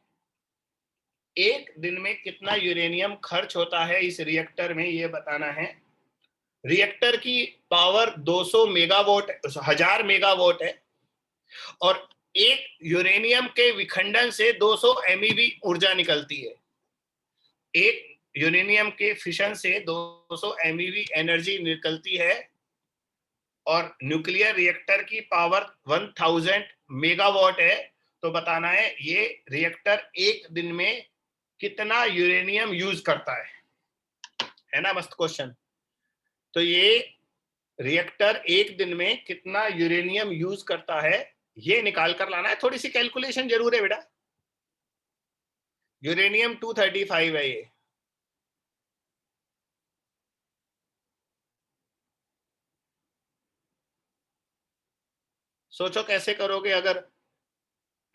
एक दिन में कितना यूरेनियम खर्च होता है इस रिएक्टर में, ये बताना है। रिएक्टर की पावर 200 मेगावाट, 1000 मेगावाट है, और एक यूरेनियम के विखंडन से 200 MeV ऊर्जा निकलती है। एक यूरेनियम के फिशन से 200 MeV एनर्जी निकलती है, और न्यूक्लियर रिएक्टर की पावर 1000 मेगावाट है। तो बताना है ये रिएक्टर एक दिन में कितना यूरेनियम यूज करता है ना, मस्त क्वेश्चन। तो ये रिएक्टर एक दिन में कितना यूरेनियम यूज करता है, ये निकाल कर लाना है। थोड़ी सी कैलकुलेशन जरूर है बेटा। यूरेनियम 235 है ये। सोचो कैसे करोगे, अगर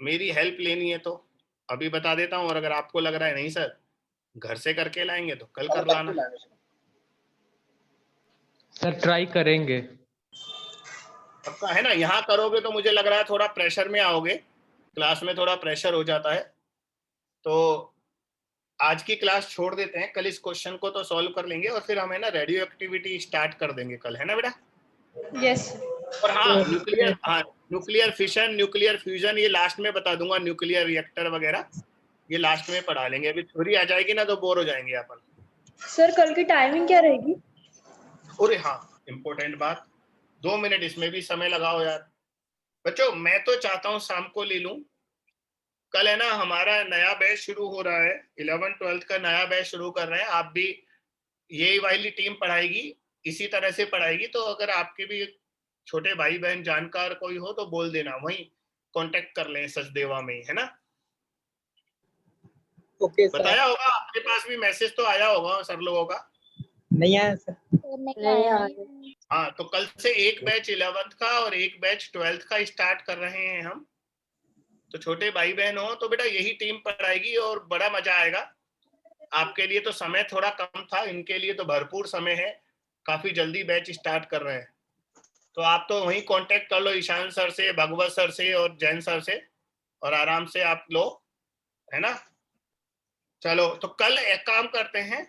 मेरी हेल्प लेनी है तो अभी बता देता हूं, और अगर आपको लग रहा है नहीं सर घर से करके लाएंगे तो कल कर लाना। सर ट्राई करेंगे। पक्का है ना। यहाँ करोगे तो मुझे लग रहा है थोड़ा प्रेशर में आओगे, क्लास में थोड़ा प्रेशर हो जाता है। तो आज की क्लास छोड़ देते हैं, कल इस क्वेश्चन को तो सॉल्व कर लेंगे, और फिर हम है ना रेडियो एक्टिविटी स्टार्ट कर देंगे कल, है ना बेटा। यस। और हाँ न्यूक्लियर फिशन, न्यूक्लियर फ्यूजन ये लास्ट में बता दूंगा। न्यूक्लियर रिएक्टर वगैरह ये लास्ट में पढ़ा लेंगे। अभी थ्योरी आ जाएगी ना तो बोर हो जाएंगे अपन। सर कल की टाइमिंग क्या रहेगी? अरे हाँ, इम्पोर्टेंट बात, 2 मिनट इसमें भी समय लगाओ यार बच्चों। मैं तो चाहता हूँ शाम को ले लूं। कल है ना हमारा नया बैच शुरू हो रहा है, 11th-12th का नया बैच शुरू कर रहे हैं। आप भी यही वाली टीम पढ़ाएगी, इसी तरह से पढ़ाएगी। तो अगर आपके भी छोटे भाई बहन जानकार कोई हो तो बोल देना, वहीं कांटेक्ट कर लें सचदेवा में, है ना। Okay sir. बताया होगा आपके पास भी, मैसेज तो आया होगा सर लोगों का। नहीं आया सर। नहीं आया। हाँ, तो कल से एक बैच 11th का और एक बैच 12th का स्टार्ट कर रहे हैं हम। तो छोटे भाई बहन हो तो बेटा यही टीम पढ़ाएगी और बड़ा मजा आएगा। आपके लिए तो समय थोड़ा कम था, इनके लिए तो भरपूर समय है, काफी जल्दी बैच स्टार्ट कर रहे हैं। तो आप तो वहीं कांटेक्ट कर लो ईशान सर से, भगवत सर से और जैन सर से, और आराम से आप लो, है ना। चलो, तो कल एक काम करते हैं,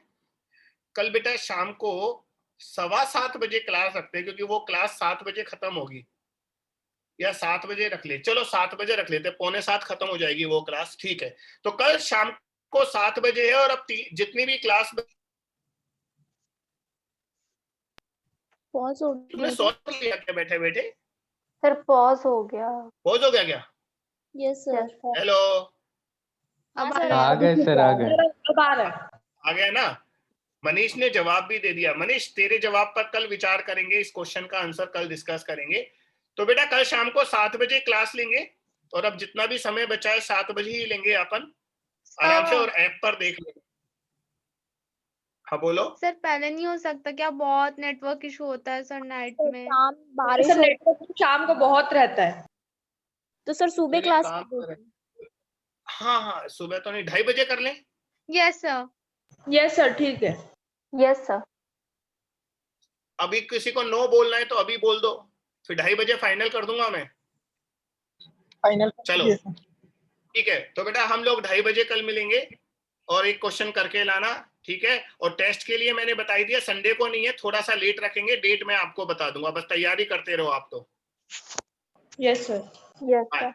कल बेटा शाम को 7:15 बजे क्लास रखते हैं, क्योंकि वो क्लास 7 बजे खत्म होगी, या 7 बजे रख ले, चलो 7 बजे रख लेते, 6:45 खत्म हो जाएगी वो क्लास, ठीक है। तो कल शाम को 7 बजे है। और अब जितनी भी क्लास पॉज हो तुमने सॉल्व लिया क्या बैठे बैठे? सर पॉज हो गया। पॉज हो गया क्या? Yes sir. हेलो, हाँ अब सर। आ गए सर, आ गए। अब आ रहा है। आ गया ना। मनीष ने जवाब भी दे दिया। मनीष, तेरे जवाब पर कल विचार करेंगे, इस क्वेश्चन का आंसर कल डिस्कस करेंगे। तो बेटा कल शाम को 7 बजे क्लास लेंगे, और अब जितना भी समय बचा है 7 बजे ही लेंगे अपन, आराम से, और ऐप पर देख लेंगे। हाँ बोलो सर, पहले नहीं हो सकता क्या? बहुत नेटवर्क इशू होता है सर नाइट में। शाम बारिश सर हो नेटवर्क शाम को बहुत रहता है। तो सर सुबह एक क्लास काम कर करें। दीजिए। हाँ हाँ, सुबह तो नहीं, 2:30 बजे कर लें। Yes sir. यस सर, ठीक है। Yes sir. अभी किसी को नो बोलना है तो अभी बोल दो, फिर 2:30 बजे फाइनल कर दूंगा मैं। फाइनल। चलो ठीक है, तो बेटा हम लोग 2:30 बजे कल मिलेंगे, और एक क्वेश्चन करके लाना, ठीक है। और टेस्ट के लिए मैंने बता दिया, संडे को नहीं है, थोड़ा सा लेट रखेंगे, डेट मैं आपको बता दूंगा, बस तैयारी करते रहो आप तो। Yes sir. Yes bye. Sir.